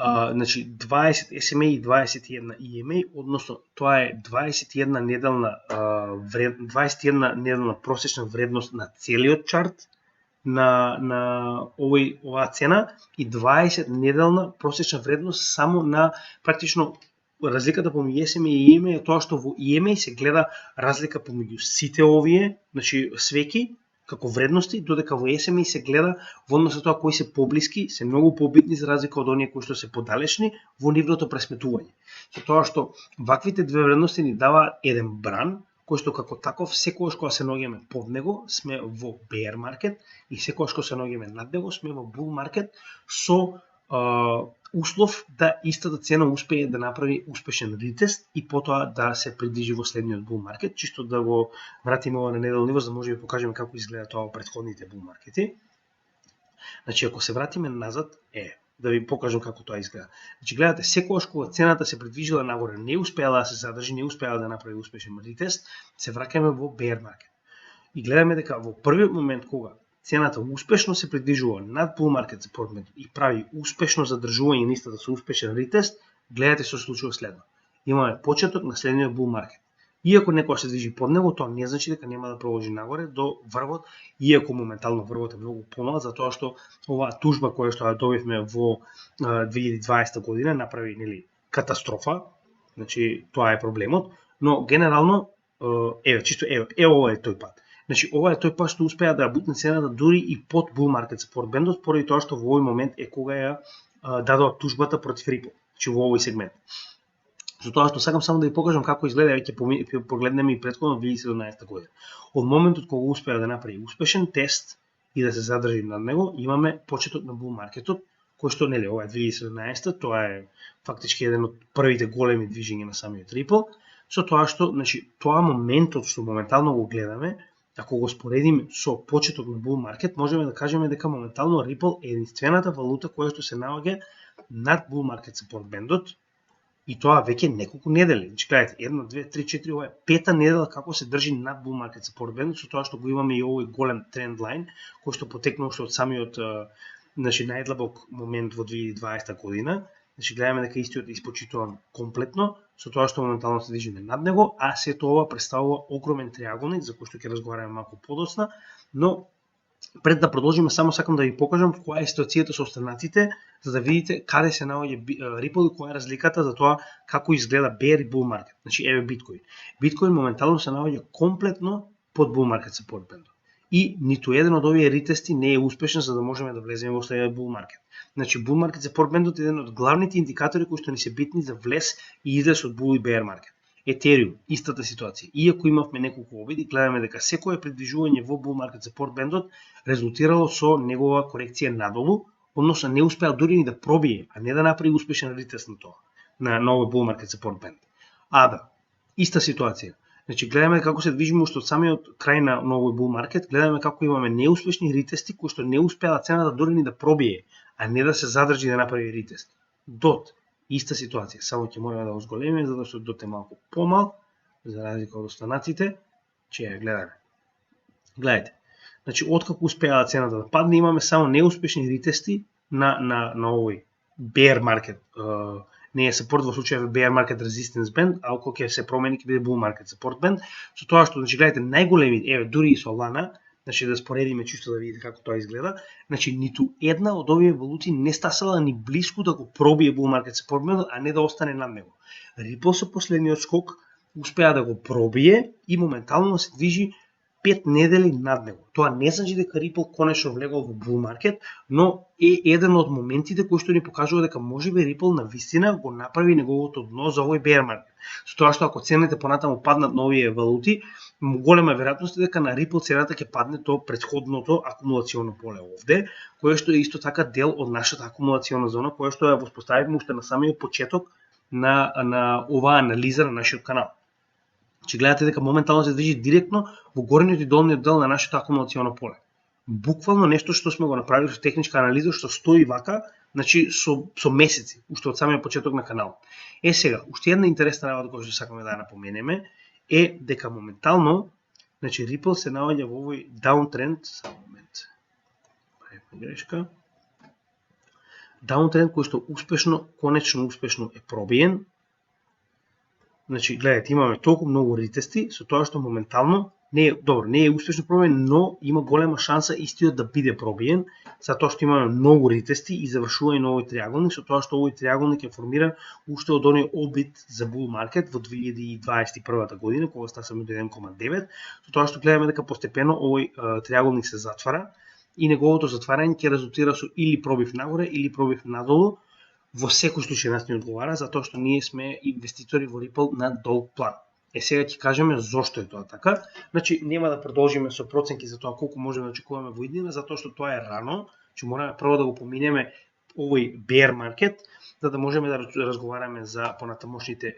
значи 20 SMA и 21 EMA, односно тоа е 21 неделна просечна вредност на целиот чарт на оваа цена и 20 неделна просечна вредност само на практично разликата помеѓу EMA и EMA е тоа што во EMA се гледа разлика помеѓу сите овие, значи свеки како вредности, додека во SMA се гледа во однос на тоа кои се поблиски, се многу побитни за разлика од оние кои што се подалечни во нивното пресметување. Со тоа што ваквите две вредности ни даваат еден бран, кој што како таков секогаш кога се наоѓаме под него сме во bear market и секогаш кога се наоѓаме над него сме во bull market со услов да истата цена успее да направи успешен ретест и потоа да се придвижи во следниот bull market, чисто да го вратиме ова на неделно ниво, за да може да ви покажеме како изгледа тоа во претходните bull маркети. Значи, ако се вратиме назад, да ви покажам како тоа изгледа. Значи, гледате, секогаш кога цената се придвижила нагоре, не успеала да се задржи, не успеала да направи успешен ретест, се враќаме во bear market. И гледаме дека во првиот момент кога цената успешно се придвижува над bull market support band и прави успешно задржување на истата со успешен ретест, гледате што се случува следно. Имаме почеток на следниот bull market. Иако некој се движи под него, тоа не значи дека нема да продолжи нагоре до врвот, иако моментално врвот е многу помал, затоа што оваа тужба која што ја добивме во 2020 година направи катастрофа. Значи тоа е проблемот, но генерално ова е тој пат. Значи, ова е тој пат што успеа да ја бутне цената дури и под bull market support бендот, поради тоа што во овој момент е кога ја дадоа тужбата против Ripple, значи во овој сегмент. За тоа што сакам само да ви покажам како изгледа, ќе погледнеме и претходно 2017 година. Од моментот кога успеа да направи успешен тест и да се задржи над него, имаме почеток на bull маркетот, кој што ова е 2017, тоа е фактички еден од првите големи движења на самиот Ripple, со тоа што, значи, тоа моментот што моментално го гледаме, ако го споредиме со почеток на bull market, можеме да кажеме дека моментално Ripple е единствената валута која што се наоѓа над bull market support бендот и тоа веќе неколку недели. Значи, гледате, 1, 2, 3, 4, ова е пета недела како се држи над bull market support бендот, со тоа што го имаме и овој голем тренд лайн, кој што потекнува од самиот најдлабок момент во 2020 година. Значи, гледаме дека истиот е испочитуван комплетно, со тоа што моментално се движиме над него, а сето ова представува огромен триаголник, за кој што ќе разговараме малку подоцна, но пред да продолжиме, само сакам да ви покажам која е ситуацијата со останатите, за да видите каде се наоѓа Ripple и која е разликата за тоа како изгледа bear и bull market. Значи, еве Bitcoin. Bitcoin моментално се наоѓа комплетно под bull market support бендот. И ниту еден од овие ретести не е успешен за да можеме да влеземе во следниот bull market. Значи, bull market support бендот е еден од главните индикатори кои што ни се битни за влез и излез од bull и bear market. Ethereum, истата ситуација. Иако имавме неколку обиди, гледаме дека секое придвижување во bull market support бендот резултирало со негова корекција надолу, односно не успеа дури ни да пробие, а не да направи успешен ретест на тоа, на овој bull market support бенд. Иста ситуација. Значи, гледаме како се движиме уште од самиот крај на овој bull market, гледаме како имаме неуспешни ретести кои што не успеа цената дури ни да пробие, а не да се задржи да направи ретест. DOT, иста ситуација, само ќе мораме да го зголемиме, затоа што DOT е малку помал, за разлика од останатите, че ја гледаме. Гледате, значи, откако успеа цената да падне, имаме само неуспешни ретести на овој bear market, не е support во случајот bear market resistance band, а ако ќе се промени ќе биде bull market support band, со тоа што, значи, гледате, најголеми, дури и Solana, значи да споредиме чисто да видите како тоа изгледа, значи ниту една од овие валути не стасала ни блиску да го пробие bull market support band, а не да остане над него. Ripple со последниот скок успеа да го пробие и моментално се движи 5 недели над него. Тоа не значи дека Ripple конечно влегол во bull market, но е еден од моментите кои што ни покажува дека можеби Ripple на вистина го направи неговото дно за овој bear market. Со тоа што ако цените понатаму паднат на овие валути, голема веројатност е дека на Ripple цената ќе падне до претходното акумулационо поле овде, кое што е исто така дел од нашата акумулациона зона, која што ја воспоставивме уште на самиот почеток на оваа анализа на нашиот канал. Че гледате дека моментално се движи директно во горниот и долниот дел на нашето акумулационо поле. Буквално нешто што сме го направили со техничка анализа, што стои вака, значи со месеци, уште од самиот почеток на каналот. Сега, уште една интересна работа која што сакаме да ја напоменеме е дека моментално, значи Ripple се наоѓа во овој даунтренд, само момент. Грешка. Даунтренд кој што конечно успешно е пробиен. Значи, гледате, имаме толку многу ретести, со тоа што моментално не е успешно пробиен, но има голема шанса истиот да биде пробиен, затоа што имаме многу ретести и завршување на овој триаголник, со тоа што овој триаголник е формиран уште од оној обид за bull market во 2021 година, кога стасаме до 1,9, со тоа што гледаме дека постепено овој триаголник се затвара и неговото затварање ќе резултира со или пробив нагоре или пробив надолу. Во секој случај нас не одговара, затоа што ние сме инвеститори во Ripple на долг план. Сега ќе кажеме зошто е тоа така. Значи, нема да продолжиме со проценки за тоа колку можеме да очекуваме во иднина, затоа што тоа е рано, че мораме прво да го поминеме овој bear market, за да можеме да разговараме за понатамошните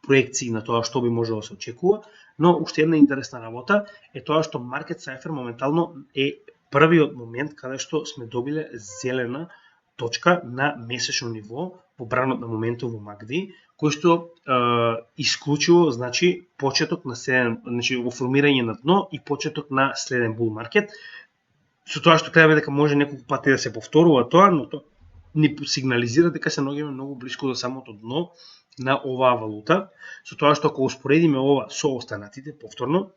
проекции на тоа што би можело да се очекува. Но уште една интересна работа е тоа што Market Cipher моментално е првиот момент каде што сме добиле зелена точка на месечно ниво во бранот на моментум во MACD, кој што исклучиво значи почеток на следен, значи во формирање на дно и почеток на следен bull market. Со тоа што гледаме дека може неколку пати да се повторува тоа, но тоа ни сигнализира дека се наоѓаме многу блиску до самото дно на оваа валута. Со тоа што ако успоредиме ова со останатите повторно,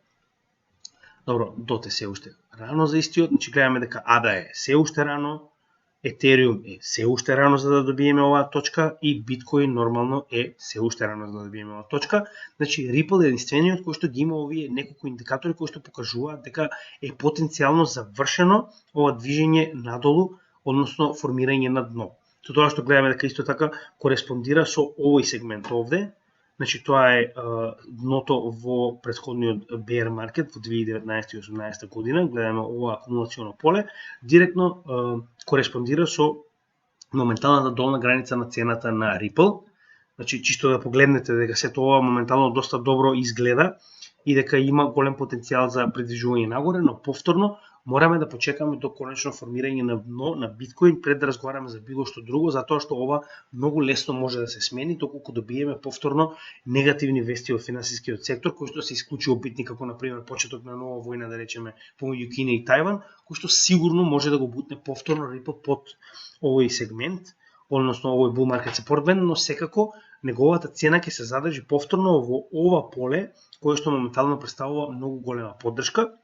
добро, доте се уште рано за истиот, значи гледаме дека ADA е се уште рано, Ethereum е се уште рано за да добиеме оваа точка и Bitcoin нормално е се уште рано за да добиеме оваа точка. Значи Ripple е единствениот кој што ги има овие неколку индикатори кои што покажуваат дека е потенцијално завршено ова движење надолу, односно формирање на дно. Со тоа што гледаме дека исто така кореспондира со овој сегмент овде. Значи тоа е дното во претходниот bear market во 2019 и 2018 година, гледаме ова акумулационо поле, директно кореспондира со моменталната долна граница на цената на Ripple. Значи чисто да погледнете дека сето ова моментално доста добро изгледа и дека има голем потенцијал за придвижување нагоре, но повторно мораме да почекаме до конечно формирање на дно на биткоин пред да разговараме за било што друго, затоа што ова многу лесно може да се смени доколку добиеме повторно негативни вести од финансискиот сектор, кои што се исклучиво битни, како на пример почеток на нова војна, да речеме, помеѓу Кина и Тајван, кој што сигурно може да го бутне повторно Ripple под овој сегмент, односно овој bull market support band, но секако неговата цена ќе се задржи повторно во ова поле, кое што моментално представува многу голема поддршка.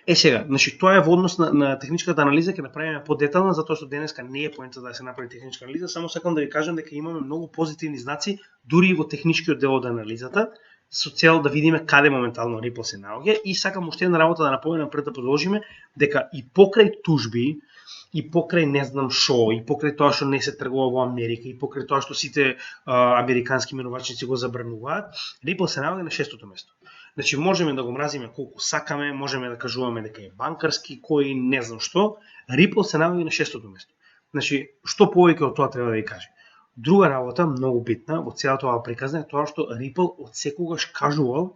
Сега, значи тоа е во однос на техничката анализа, ќе направиме подетална, затоа што денеска не е поента да се направи техничка анализа, само сакам да ви кажам дека имаме многу позитивни знаци дури и во техничкиот дел од анализата, со цел да видиме каде моментално Ripple се наоѓа и сакам уште една работа да напоменам пред да продолжиме, дека и покрај тужби, и покрај не знам шо, и покрај тоа што не се тргува во Америка, и покрај тоа што сите американски менувачници го забрануваат, Ripple се наоѓа на 6-то место. Значи можеме да го мразиме колку сакаме, можеме да кажуваме дека е банкарски, кој не знам што, Ripple се наоѓа на 6-то место. Значи, што повеќе од тоа треба да ви кажа. Друга работа, многу битна, во целата оваа приказна е тоа што Ripple од секогаш кажувал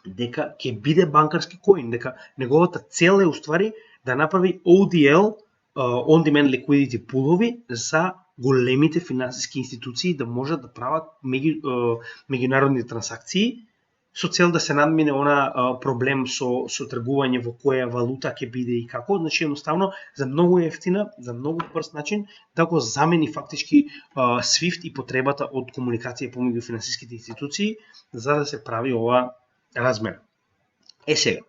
дека ќе биде банкарски коин, дека неговата цел е уствари да направи ODL, on-demand liquidity пулови за големите финансиски институции да можат да прават меѓународни трансакции, со цел да се надмине она проблем со тргување во која валута ќе биде и како, значи едноставно за многу ефтина, за многу брз начин да го замени фактички SWIFT и потребата од комуникација помеѓу финансиските институции за да се прави ова размера. Сега,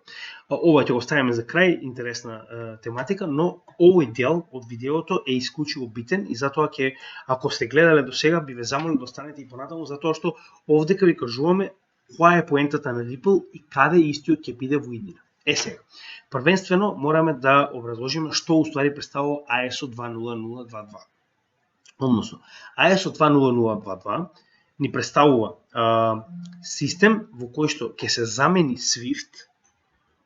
ова ќе го ставиме за крај, интересна тематика, но овој дел од видеото е исклучиво битен и затоа ќе, ако сте гледале до сега, би ве замолил да останете и понатаму, затоа што овдека ви кажуваме која е поентата на Ripple и каде истиот ќе биде во иднина. Сега, првенствено мораме да образложиме што уствари представува ISO 20022. Односно, ISO 20022 ни представува систем во кој што ќе се замени SWIFT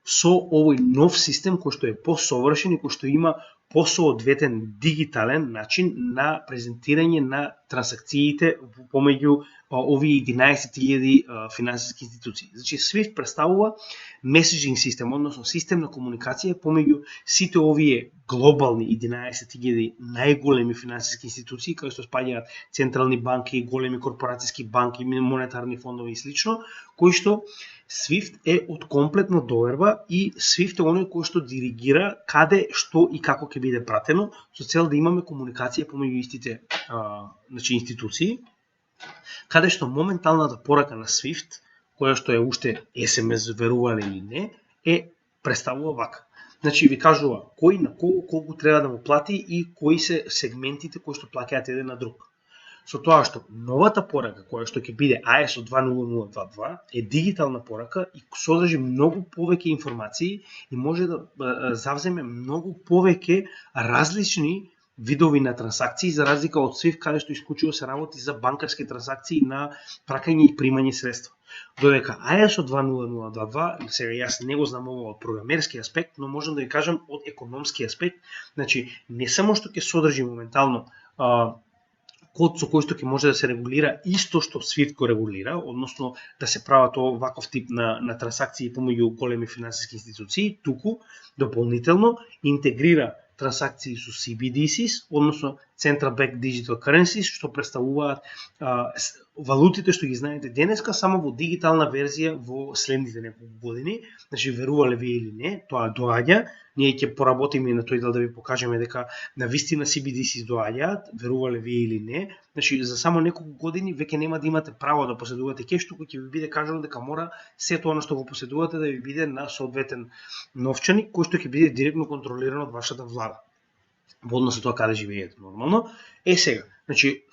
со овој нов систем кој што е посовршен и кој што има посоодветен дигитален начин на презентирање на трансакциите помеѓу овие 11.000 финансиски институции. Значи SWIFT представува меседжинг систем, односно систем на комуникација помеѓу сите овие глобални 11.000 најголеми финансиски институции, кои што спаѓаат централни банки, големи корпорацијски банки, монетарни фондови и слично, кои што SWIFT е од комплетна доверба и SWIFT е оној кој што диригира каде, што и како ќе биде пратено, со цел да имаме комуникација помеѓу истите институции, каде што моменталната порака на SWIFT која што е уште SMS, верувале или не, представува вака. Значи ви кажува кој на колку треба да му плати и кои се сегментите кои што плаќаат еден на друг. Со тоа што новата порака која што ќе биде ISO 20022 е дигитална порака и содржи многу повеќе информации и може да завземе многу повеќе различни видови на трансакции, за разлика од SWIFT, каде што исклучиво се работи за банкарски трансакции на праќање и примање средства. Додека ISO 20022, сега јас не го знам ова од програмерски аспект, но можам да ви кажам од економски аспект, значи не само што ќе содржи моментално код со кој што ќе може да се регулира исто што SWIFT го регулира, односно да се прават оваков тип на трансакции помеѓу големи финансиски институции, туку дополнително интегрира трансакции со CBDCs, односно Central Bank Digital Currencies, што представуваат валутите што ги знаете денеска, само во дигитална верзија во следните неколку години. Значи, верувале ви или не, тоа доаѓа. Ние ќе поработиме на тој дел да ви покажеме дека на вистина CBDCs доаѓаат, верувале ви или не. Значи, за само неколку години веќе нема да имате право да поседувате кеш, туку ќе ви биде кажано дека мора сето она што го поседувате да ви биде на соодветен новчаник, кој што ќе биде директно контролиран од вашата влада. Во однос на тоа каде живеете нормално. Сега, значи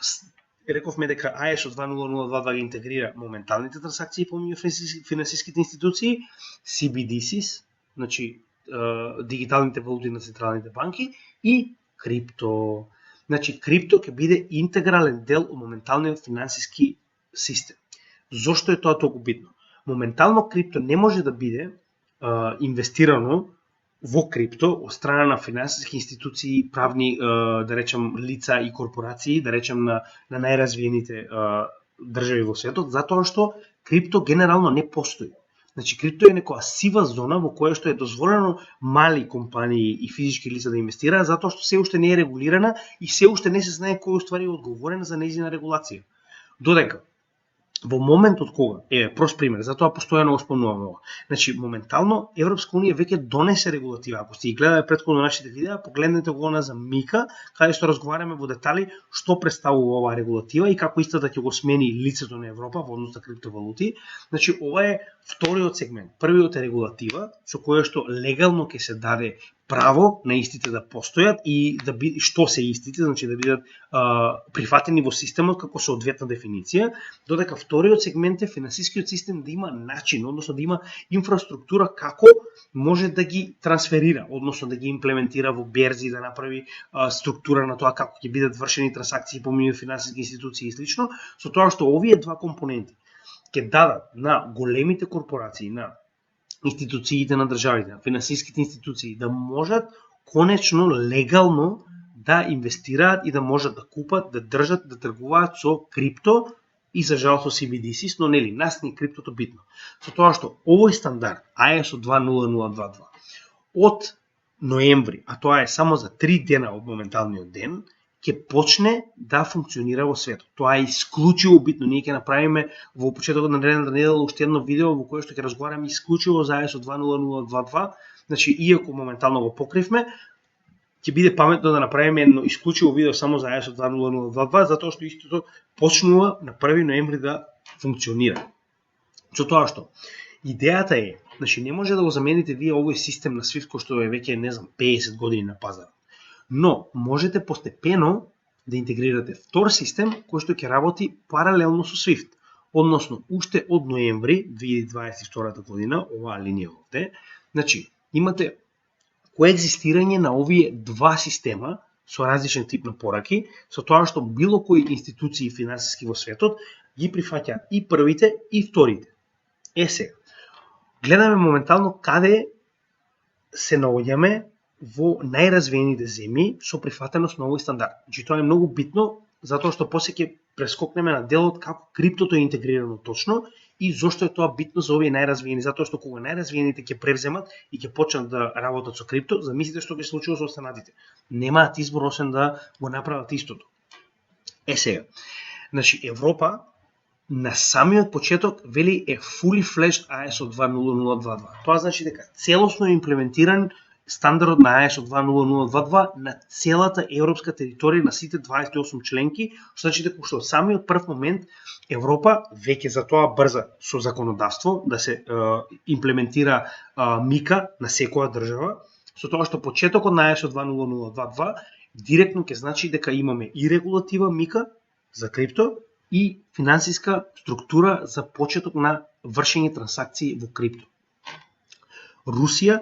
рековме дека ISO 20022 ги интегрира моменталните трансакции помеѓу финансиските институции, CBDCs, значи дигиталните валути на централните банки и крипто. Значи крипто ќе биде интегрален дел од моменталниот финансиски систем. Зошто е тоа толку битно? Моментално крипто не може да биде инвестирано во крипто од страна на финансиски институции, правни, да речем, лица и корпорации, да речем на најразвиените држави во светот, затоа што крипто генерално не постои. Значи, крипто е некоја сива зона во која што е дозволено мали компании и физички лица да инвестираат, затоа што се уште не е регулирана и се уште не се знае кој уствари е одговорен за нејзина регулација. Додека во моментот кога, прост пример, затоа постојано го спомнувам ова. Значи, моментално Европска унија веќе донесе регулатива. Ако сте ги гледале претходно нашите видеа, погледнете го на за Мика, каде што разговараме во детали што представува оваа регулатива и како истата ќе го смени лицето на Европа во однос на криптовалути. Значи, ова е вториот сегмент. Првиот е регулатива, со која што легално ќе се даде право на истите да постојат и да биде што се истите, значи да бидат прифатени во системот како соодветна дефиниција, додека вториот сегмент е финансискиот систем да има начин, односно да има инфраструктура како може да ги трансферира, односно да ги имплементира во берзи, да направи структура на тоа како ќе бидат вршени трансакции помеѓу финансиски институции и слично, со тоа што овие два компоненти ќе дадат на големите корпорации, на институциите на државите, на финансиските институции да можат конечно легално да инвестираат и да можат да купат, да држат, да тргуваат со крипто и за жал со CBDCs, но нели нас не криптото битно. Со тоа што овој стандард ISO 20022 од ноември, а тоа е само за 3 дена од моменталниот ден, ќе почне да функционира во светот. Тоа е исклучиво битно. Ние ќе направиме во почетокот на наредната недела уште едно видео во кое што ќе разговараме исклучиво за ISO 20022. Значи, иако моментално го покривме, ќе биде паметно да направиме едно исклучиво видео само за ISO 20022, затоа што истото почнува на 1 ноември да функционира. Со тоа што идејата е, значи не може да го замените вие овој систем на SWIFT кој што е веќе, не знам, 50 години на пазарот. Но можете постепено да интегрирате втор систем кој што ќе работи паралелно со SWIFT. Односно, уште од ноември 2022 година, оваа линија овде, значи имате коегзистирање на овие два система со различен тип на пораки, со тоа што било кои институции финансиски во светот ги прифаќаат и првите и вторите. Сега, гледаме моментално каде се наоѓаме во најразвиените земји со прифатеност на овој стандард. Значи тоа е многу битно, затоа што после ќе прескокнеме на делот како криптото е интегрирано точно и зошто е тоа битно за овие најразвиени, затоа што кога најразвиените ќе превземат и ќе почнат да работат со крипто, замислите што ќе се случува со останатите. Немаат избор освен да го направат истото. Сега, значи Европа на самиот почеток вели е fully fledged ISO 20022. Тоа значи дека целосно имплементиран стандардот на ISO 20022 на целата европска територија на сите 28 членки, што значи дека уште од самиот прв момент Европа веќе за тоа брза со законодавство да се имплементира мика на секоја држава, со тоа што почетокот на ISO 20022 директно ќе значи дека имаме и регулатива мика за крипто и финансиска структура за почеток на вршење трансакции во крипто. Русија,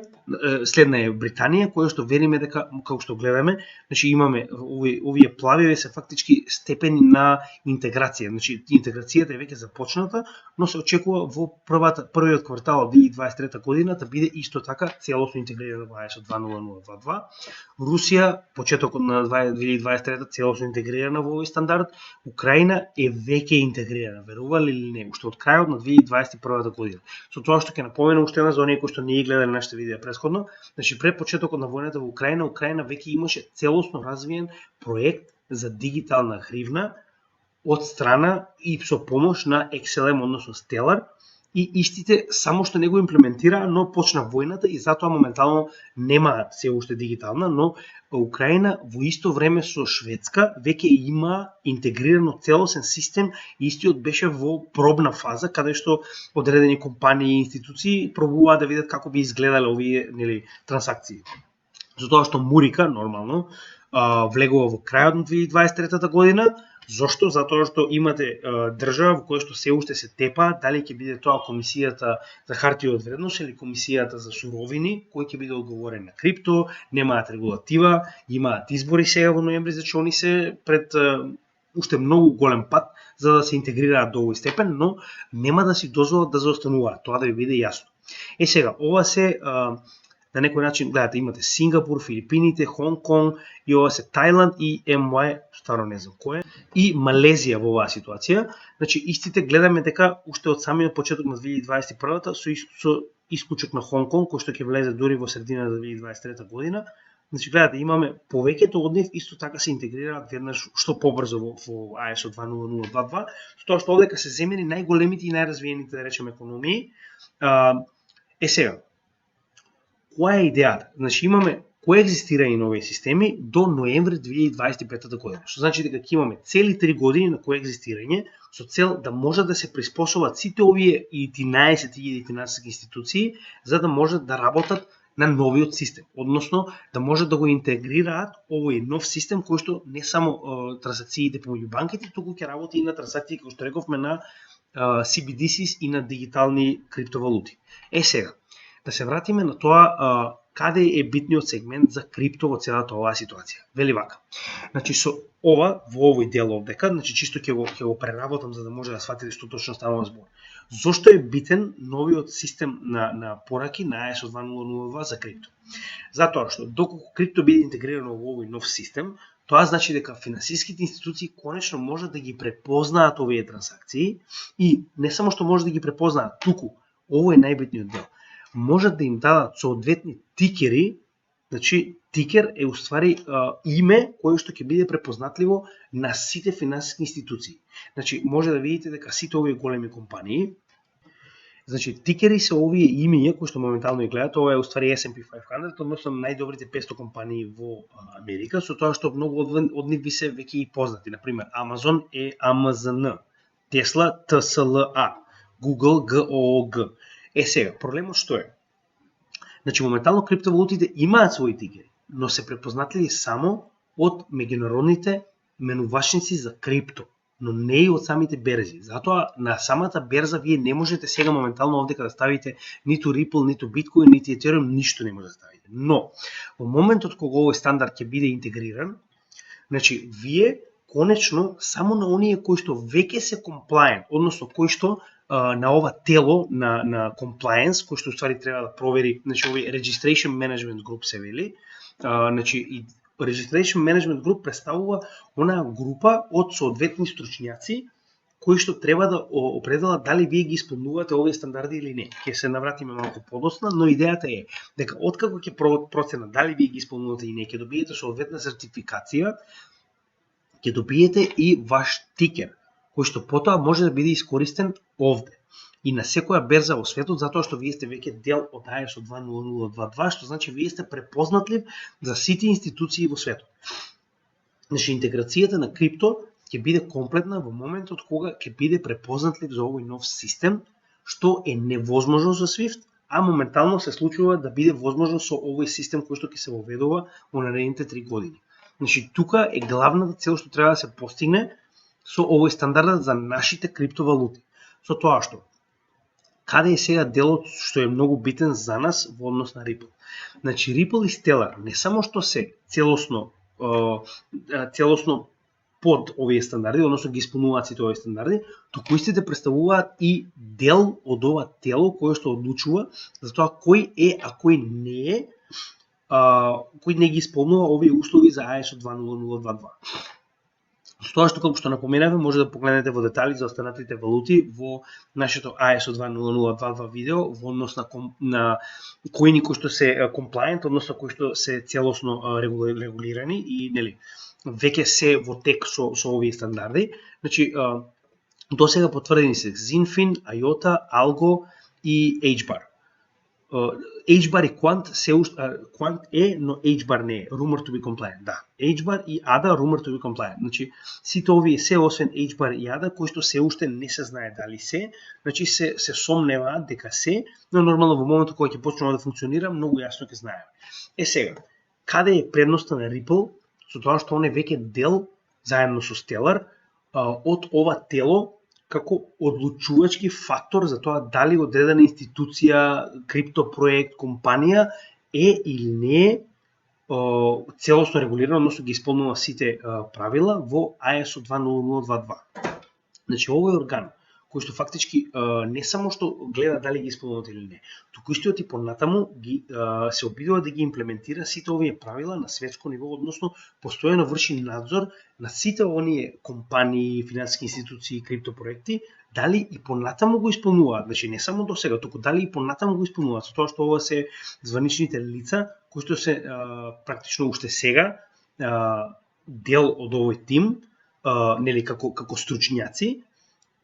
следна е Британија, која што вериме дека, како што гледаме, значи имаме овие плавиве се фактички степени на интеграција. Значи интеграцијата е веќе започната, но се очекува во првиот квартал од 2023 година да биде исто така целосно интегрирана во ISO 20022. Русија почетокот на 2023 целосно интегрирана во овој стандард. Украина е веќе интегрирана, верували или не, уште од крајот на 2021 година. Со тоа што ќе напоменам уште една за оние кои што не гледале нашите видеа предходно, значи пред почетокот на војната во Украина, Украина веќе имаше целосно развиен проект за дигитална гривна од страна и со помош на XLM, односно Stellar, и истите само што не го имплементираа, но почна војната и затоа моментално немаат се уште дигитална, но Украина во исто време со Шведска веќе има интегрирано целосен систем и истиот беше во пробна фаза, каде што одредени компании и институции пробуваат да видат како би изгледале овие трансакции. Затоа што Мурика, нормално, влегува во крајот на 2023 година. Зошто? Затоа што имате држава во која што се уште се тепа, дали ќе биде тоа комисијата за хартија од вредност или комисијата за суровини, кој ќе биде одговорен на крипто, немаат регулатива, имаат избори сега во ноември, значи они се пред уште многу голем пат за да се интегрираат до овој степен, но нема да си дозволат да заостануваат, тоа да ви биде јасно. Сега, ова се на некој начин, гледате, имате Сингапур, Филипините, Хонг Конг, и ова се Тајланд и МＹ, стварно не знам кој е, и Малезија во оваа ситуација. Значи, истите гледаме дека уште од самиот почеток на 2021-та со исклучок на Хонг Конг, кој што ќе влезе дури во средина на 2023 година. Значи, гледате, имаме повеќето од нив исто така се интегрираат веднаш што побрзо во ISO 20022, со тоа што овдека се земени најголемите и најразвиените, да речеме, економии. Сега, која е идејата? Значи имаме коегзистирање на овие системи до ноември 2025 година. Што значи дека ќе имаме цели 3 години на коегзистирање со цел да може да се приспособат сите овие 11.000 финансиски институции за да можат да работат на новиот систем, односно да можат да го интегрираат овој нов систем кој што не само трансакциите помеѓу банките, туку ќе работи и на трансакции, како што рековме, на CBDCs и на дигитални криптовалути. Сега, да се вратиме на тоа каде е битниот сегмент за крипто во целата оваа ситуација. Вели вака. Значи со ова во овој дел овдека, значи чисто ќе го преработам за да може да сватите што точно станува збор. Зошто е битен новиот систем на пораки на ISO 20022 за крипто? Затоа што доколку крипто биде интегрирано во овој нов систем, тоа значи дека финансиските институции конечно можат да ги препознаат овие трансакции и не само што може да ги препознаат, туку ово е најбитниот дел. Можат да им дадат соодветни тикери, значи тикер е уствари име кое што ќе биде препознатливо на сите финансиски институции. Значи може да видите дека сите овие големи компании, значи тикери се овие имиња кои што моментално ги гледате, ова е уствари S&P 500, односно најдобрите 500 компании во Америка, со тоа што многу од нив ви се веќе и познати. Например, Amazon е AMZN, Tesla TSLA, Google GOOG. Сега, проблемот што е? Значи, моментално криптовалутите имаат своји тикери, но се препознатливи само од меѓународните менувачници за крипто, но не и од самите берзи. Затоа на самата берза вие не можете сега моментално овдека да ставите ниту Ripple, ниту Bitcoin, ниту Ethereum, ништо не може да ставите. Но, во моментот кога овој стандард ќе биде интегриран, значи, вие конечно само на оние кои што веќе се compliant, односно кои што на ова тело на compliance, кој што ствари треба да провери, значи овој Registration Management Group се вели, значи и Registration Management Group представува онаа група од соодветни стручњаци кои што треба да определат дали вие ги исполнувате овие стандарди или не. Ќе се навратиме малку подоцна, но идејата е дека откако ќе проценат дали вие ги исполнувате или не, ќе добиете соодветна сертификација, ќе добиете и ваш тикер, кој што потоа може да биде искористен овде. и на секоја берза во светот, затоа што вие сте веќе дел од ISO 20022, што значи вие сте препознатлив за сите институции во светот. Значи, интеграцијата на крипто ќе биде комплетна во моментот кога ќе биде препознатлив за овој нов систем, што е невозможно за SWIFT, а моментално се случува да биде возможно со овој систем кој што ќе се воведува во наредните 3 години. Значи, тука е главната цел што треба да се постигне со овој стандардат за нашите криптовалути. Со тоа што каде е сега делот што е многу битен за нас во однос на Ripple. Значи, Ripple и Stellar не само што се целосно под овие стандарди, односно ги исполнуваат сите овие стандарди, туку истите представуваат и дел од ова тело кое што одлучува за тоа кој е, а кој не е, кој не ги исполнува овие услови за ISO 20022. Со тоа што, како што напоменавме, може да погледнете во детали за останатите валути во нашето ISO 20022 видео во однос на кои кои што се compliant, односно кои што се целосно регулирани и нели веќе се во тек со овие стандарди. Значи, досега потврдени се Zinfin, IOTA, Algo и HBAR. HBAR и Quant Quant е, но HBAR не е. Rumored to be compliant, да. HBAR и ADA rumored to be compliant. Значи, сите овие се освен HBAR и ADA, кои што се уште не се знае дали се, значи се сомневаат дека се, но нормално во моментот кога ќе почнува да функционира, многу јасно ќе знаеме. Сега, каде е предноста на Ripple? Со тоа што он е веќе дел, заедно со Stellar, од ова тело како одлучувачки фактор за тоа дали одредена институција, криптопроект, компанија е или не е целосно регулирано, односно ги исполнува сите правила во ISO 20022. Значи, овој орган кој што фактички не само што гледа дали ги исполнуваат или не, туку истиот и понатаму се обидува да ги имплементира сите овие правила на светско ниво, односно постојано врши надзор на сите оние компании, финансиски институции, криптопроекти, дали и понатаму го исполнуваат, значи не само до сега, туку дали и понатаму го исполнуваат, со тоа што ова се званичните лица кои што се практично уште сега дел од овој тим, нели како стручњаци,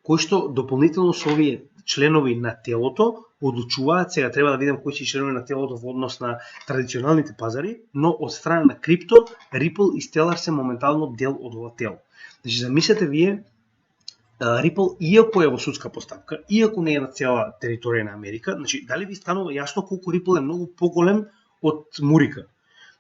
кои што дополнително со овие членови на телото одлучуваат, сега треба да видам кои се членови на телото во однос на традиционалните пазари, но од страна на крипто, Ripple и Stellar се моментално дел од ова тело. Значи, замислете вие, Ripple, иако е во судска постапка, иако не е на цела територија на Америка, значи, дали ви станува јасно колку Ripple е многу поголем од Мурика?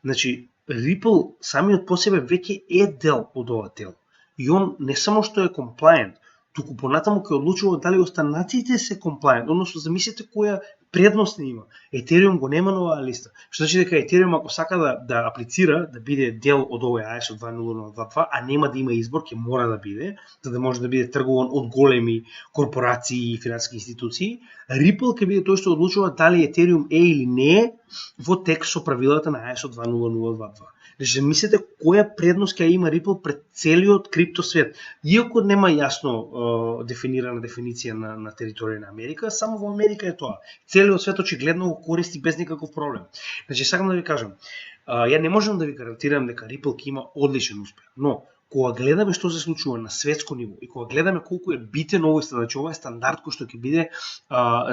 Значи, Ripple самиот по себе веќе е дел од ова тело. И он не само што е compliant, туку понатаму ќе одлучува дали останаците се compliant, односно замислете која предност има. Ethereum го нема на оваа листа. Што значи дека Ethereum ако сака да аплицира, да биде дел од овој ISO 20022, а нема да има избор, ќе мора да биде, за да може да биде тргуван од големи корпорации и финансиски институции, Ripple ќе биде тој што одлучува дали Ethereum е или не е во текст со правилата на ISO 20022. Значи, мислите која предност ќе има Ripple пред целиот криптосвет. Иако нема јасно дефинирана дефиниција на територија на Америка, само во Америка е тоа. Целиот свет очигледно го користи без никаков проблем. Значи, сакам да ви кажам, ја не можам да ви гарантирам дека Ripple ќе има одличен успех, но кога гледаме што се случува на светско ниво и кога гледаме колку е битен овој стандард, значи ова е стандард кој што ќе биде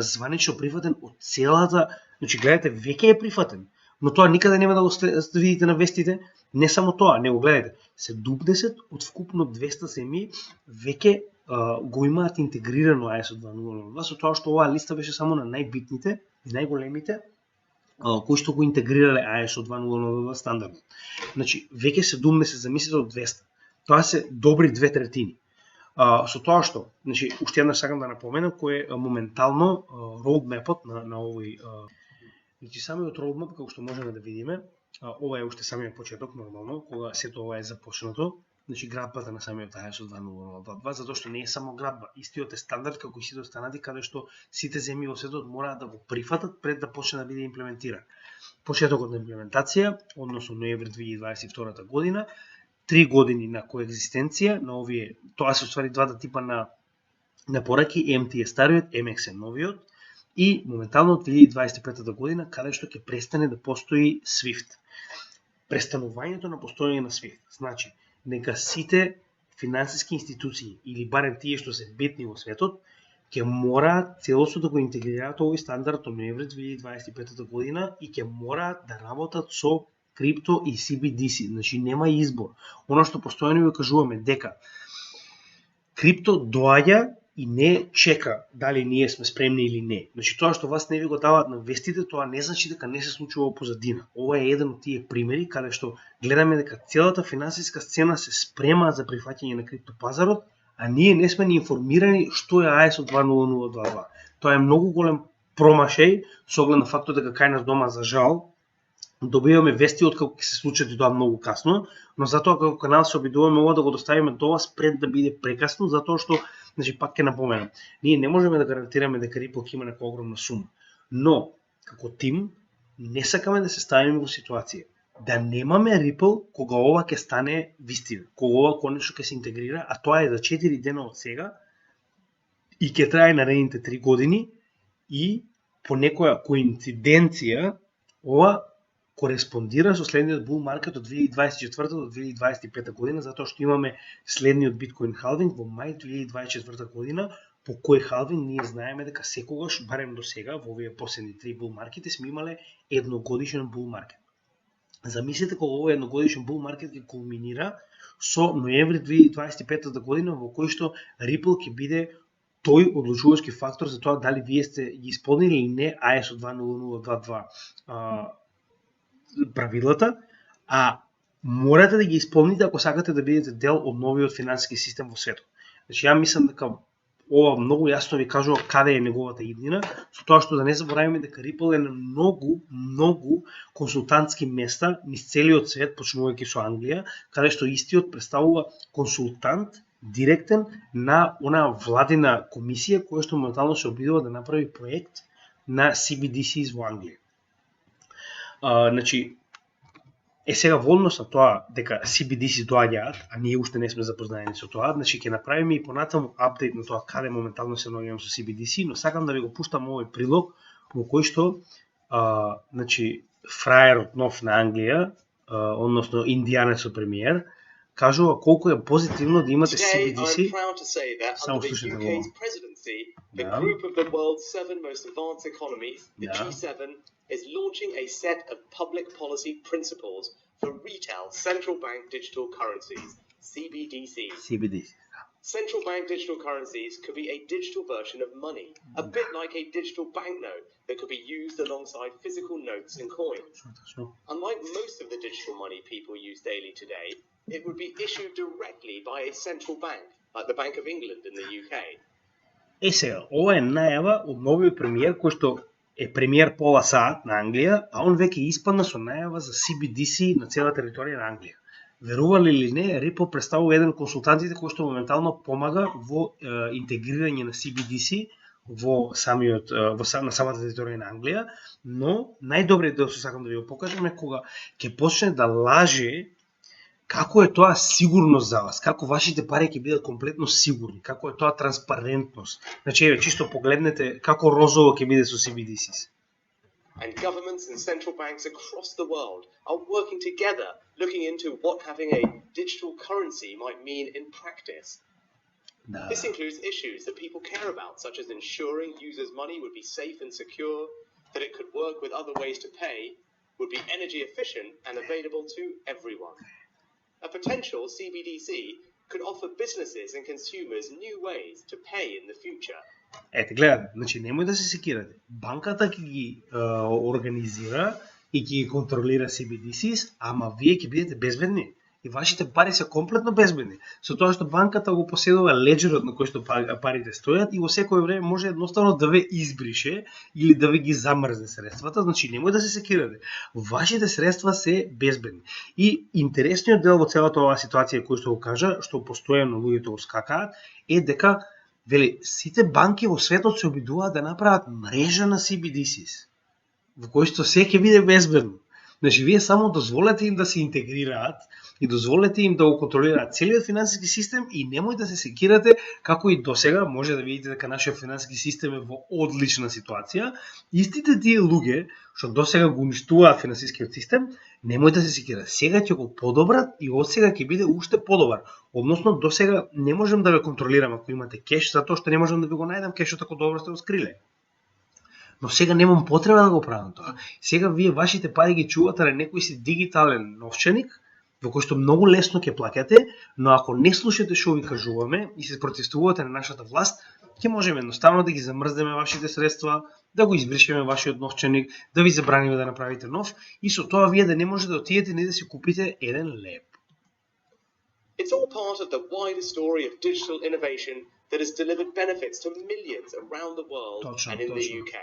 званично прифатен од целата, значи гледате веќе е прифатен. Но тоа никаде нема да го видите на вестите, не само тоа, него гледате, 70 од вкупно 200 земји веќе го имаат интегрирано ISO 20022, со тоа што оваа листа беше само на најбитните и најголемите кои што го интегрирале ISO 20022 стандардот. Значи, веќе 70, замислете од 200. Тоа се добри 2/3. Со тоа што, значи, уште еднаш сакам да напоменам кој е моментално роудмепот на овој. Значи, самиот roadmap, како што можеме да видиме, ова е уште самиот почеток, нормално, кога сето ова е започнато, значи градбата на самиот ISO 20022, затоа што не е само градба, истиот е стандард како и сите останати, каде што сите земји во светот мораат да го прифатат пред да почне да биде имплементиран. Почетокот на имплементација, односно ноември 2022 година, 3 години на коегзистенција на овие, тоа се уствари двата типа на пораки, MT е стариот, MX е новиот, и моментално од 2025 година, каде што ќе престане да постои SWIFT. Престанувањето на постоење на SWIFT значи нека сите финансиски институции или барем тие што се битни во светот ќе мораат целосно да го интегрираат овој стандард од ноември 2025 година и ќе мораат да работат со крипто и CBDC. Значи нема избор. Оно што постојано ви кажуваме дека крипто доаѓа и не чека дали ние сме спремни или не. Значи тоа што вас не ви го даваат на вестите, тоа не значи дека не се случува позадина. Ова е еден од тие примери каде што гледаме дека целата финансиска сцена се спрема за прифаќање на криптопазарот, а ние не сме ни информирани што е ISO 20022. Тоа е многу голем промашај со оглед на фактот дека кај нас дома за жал добиваме вести од како ќе се случат и тоа многу касно, но затоа како канал се обидуваме ова да го доставиме до вас пред да биде прекасно, затоа што, значи пак ќе напоменам, ние не можеме да гарантираме дека Ripple ќе има некоја огромна сума, но како тим не сакаме да се ставиме во ситуација да немаме Ripple кога ова ќе стане вистина, кога ова конечно ќе се интегрира, а тоа е за 4 дена од сега и ќе трае наредните 3 години и по некоја коинциденција ова кореспондира со следниот bull market од 2024 до 2025 година, затоа што имаме следниот биткоин халвинг во мај 2024 година, по кој халвинг ние знаеме дека секогаш, барем до сега, во овие последни 3 bull маркети сме имале едногодишен bull маркет. Замислете кога овој едногодишен bull маркет ќе кулминира со ноември 2025 година, во кој што Ripple ќе биде тој одлучувачки фактор за тоа дали вие сте ги исполнили или не ISO 20022 правилата, а морате да ги исполните ако сакате да бидете дел од новиот финансиски систем во светот. Значи, ја мислам дека ова многу јасно ви кажува каде е неговата иднина, со тоа што да не забораваме дека Ripple е на многу консултантски места низ целиот свет, почнувајќи со Англија, каде што истиот представува консултант директен на она владина комисија која што моментално се обидува да направи проект на CBDCs во Англија. Значи, сега во однос на тоа дека CBDC доаѓаат, а ние уште не сме запознаени со тоа, значи ќе направиме и понатаму апдейт на тоа каде моментално се наоѓаме со CBDC, но сакам да ви го пуштам овој прилог во кој што значи фраерот нов на Англија, односно индијанецот премиер, кажува колку е позитивно да имате CBDC. Само слушайте го. The group of the world's 7 most advanced economies, the G7, is launching a set of public policy principles for retail central bank digital currencies, CBDCs. Central bank digital currencies could be a digital version of money, a bit like a digital banknote that could be used alongside physical notes and coins. Unlike most of the digital money people use daily today, it would be issued directly by a central bank, like the Bank of England in the UK. Сега, ова е најава од новиот премиер кој што е премиер пола саат на Англија, а он веќе испадна со најава за CBDC на цела територија на Англија. Верували или не, Ripple представува еден консултантите кој што моментално помага во интегрирање на CBDC во на самата територија на Англија, но најдобриот дел што сакам да ви го покажам е кога ќе почне да лаже како е тоа сигурност за вас, како вашите пари ќе бидат комплетно сигурни, како е тоа транспарентност. Значи, чисто погледнете како розово ќе биде со CBDCs. And governments and central banks across the world are working together, looking into what having a digital currency might mean in practice. This includes issues that people care about, such as ensuring users' money would be safe and secure, that it could work with other ways to pay, would be energy efficient and available to everyone. A potential CBDC could offer businesses and consumers new ways to pay in the future. Ете, гледате, значи немој да се секирате. Банката ќе ги организира и ќе ги контролира CBDCs, ама вие ќе бидете безбедни. И вашите пари се комплетно безбедни. Со тоа што банката го поседува леджерот на кој што парите стојат и во секој време може едноставно да ве избрише или да ви ги замрзне средствата, значи немој да се секирате. Вашите средства се безбедни. И интересниот дел во целата оваа ситуација кој што го кажа, што постојано луѓето го скакаат, е дека вели сите банки во светот се обидуваат да направат мрежа на CBDCs, во кој што се ќе биде безбедно. Значи, вие само дозволете им да се интегрираат и дозволете им да го контролираат целиот финансиски систем и немој да се секирате како и досега, може да видите дека нашиот финансиски систем е во одлична ситуација. Истите тие луѓе што досега го уништуваат финансискиот систем, немој да се секираат. Сега ќе го подобрат и од сега ќе биде уште подобар. Односно, досега не можем да ве контролираме ако имате кеш, затоа што не можем да ви го најдам кешот ако добро сте го скриле. Но сега немам потреба да го правам тоа. Сега вие вашите пари ги чувате на некој си дигитален новченик, во кој што многу лесно ќе плаќате, но ако не слушате што ви кажуваме и се протестувате на нашата власт, ќе можеме едноставно да ги замрзнеме вашите средства, да го избришеме вашиот новченик, да ви забраниме да направите нов и со тоа вие да не можете да отидете ни да си купите еден леб. It's all part of the wider story of digital innovation that has delivered benefits to millions around the world and in the UK.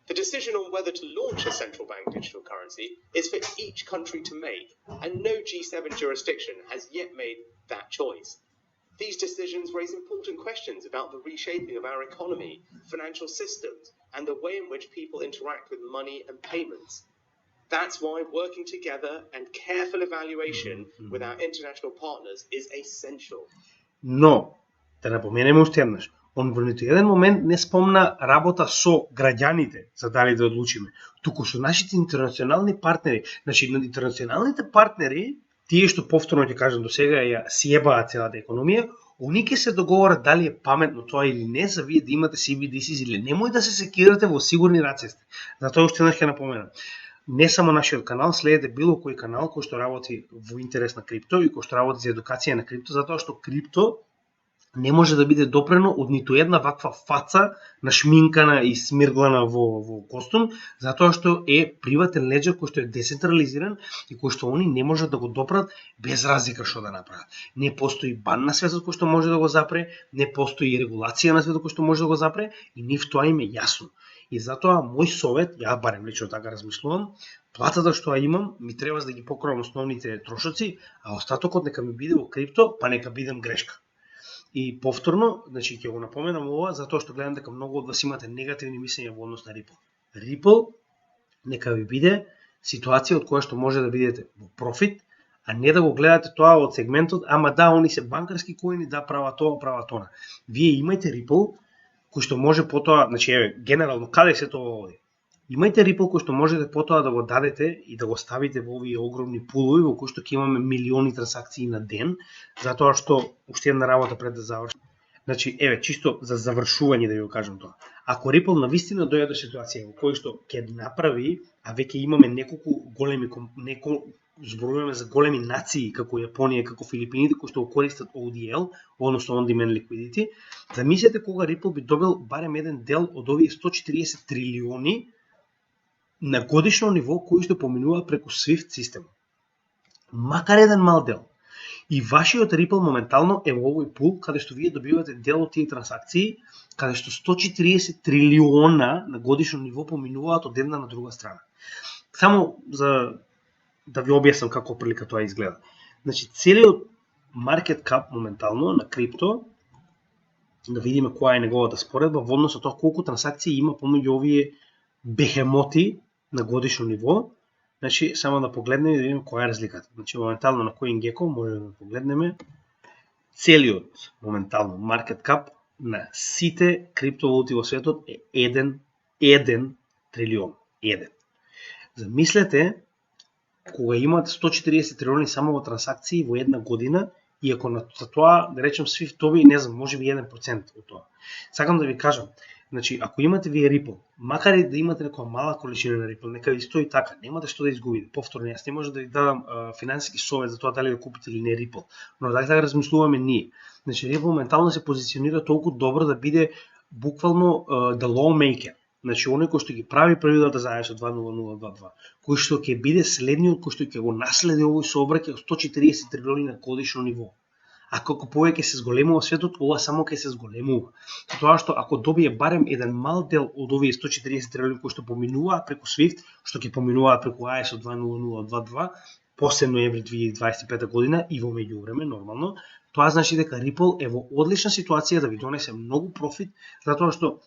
The decision on whether to launch a central bank digital currency is for each country to make, and no G7 jurisdiction has yet made that choice. These decisions raise important questions about the reshaping of our economy, financial systems, and the way in which people interact with money and payments. That's why working together and careful evaluation with our international partners is essential. Но, да напоменеме уште еднаш, он во ниту еден момент не спомна работа со граѓаните за дали да одлучиме, туку со нашите интернационални партнери. Значи, интернационалните партнери, тие што повторно ќе кажам до сега ја сјебаат целата економија, они ќе се договорат дали е паметно тоа или не, за вие да имате CBDCs или немој да се секирате во сигурни раце сте. Затоа уште еднаш ќе напоменам. Не само нашиот канал, следете било кој канал кој што работи во интерес на крипто и кој што работи за едукација на крипто, затоа што крипто не може да биде допрено од ниту една ваква фаца нашминкана и смирглана во костум, затоа што е приватен леџер кој што е децентрализиран и кој што они не можат да го допрат без разлика што да направат. Не постои бан на светот кој што може да го запре, не постои регулација на светот кој што може да го запре и нив тоа им е јасно. И затоа мој совет, ја барем лично така размислувам, платата што ја имам ми треба да ги покривам основните трошоци, а остатокот нека ми биде во крипто, па нека бидам грешка. И повторно, значи ќе го напоменам ова затоа што гледам дека многу од вас имате негативни мислења во однос на Ripple. Ripple нека ви биде ситуација од која што може да бидете во профит, а не да го гледате тоа од сегментот, ама да, они се банкарски коини, да, прават тоа, прават она. Вие имајте Ripple кој што може потоа, значи еве, генерално каде се тоа оди? Имајте Ripple кој што можете потоа да го дадете и да го ставите во овие огромни пулови во кои што ќе имаме милиони трансакции на ден, затоа што уште една работа пред да заврши. Значи, еве, чисто за завршување да ви го кажам тоа. Ако Ripple навистина дојде до ситуација во кој што ќе направи, а веќе имаме неколку големи зборуваме за големи нации како Јапонија, како Филипините кои што го користат ODL, односно On Demand Liquidity, замислете кога Ripple би добил барем еден дел од овие 140 трилиони на годишно ниво кои што поминуваат преку SWIFT систем. Макар еден мал дел. И вашиот Ripple моментално е во овој пул каде што вие добивате дел од тие трансакции, каде што 140 трилиона на годишно ниво поминуваат од една на друга страна. Само за да ви објаснам како прилика тоа изгледа. Значи, целиот market cap моментално на крипто, да видиме која е неговата споредба во однос на тоа колку трансакции има помеѓу овие бехемоти на годишно ниво. Значи, само да погледнеме и да видиме која е разликата. Значи, моментално на CoinGecko може да погледнеме целиот моментално market cap на сите криптовалути во светот е 1 трилион. 1. Замислете кога имате 140 трилиони само во трансакции во една година и ако на тоа, да речем, SWIFT доби, не знам, може би 1% од тоа. Сакам да ви кажам, значи, ако имате вие Ripple, макар и да имате некоја мала количина на Ripple, нека ви стои така, немате што да изгубите. Повторно, јас не може да ви дадам финансиски совет за тоа дали да купите или не Ripple, но така размислуваме ние. Значи, Ripple моментално се позиционира толку добро да биде буквално the lawmaker. Значи, оној кој што ги прави правилата за ISO 20022, кој што ќе биде следниот, кој што ќе го наследи овој сообраќај од 140 трилиони на годишно ниво. А колку повеќе се зголемува светот, ова само ќе се зголемува. Тоа што ако добие барем еден мал дел од овие 140 трилиони кои што поминуваат преку SWIFT, што ќе поминуваат преку ISO 20022, после ноември 2025 година и во меѓувреме нормално, тоа значи дека Ripple е во одлична ситуација да ви донесе многу профит, затоа што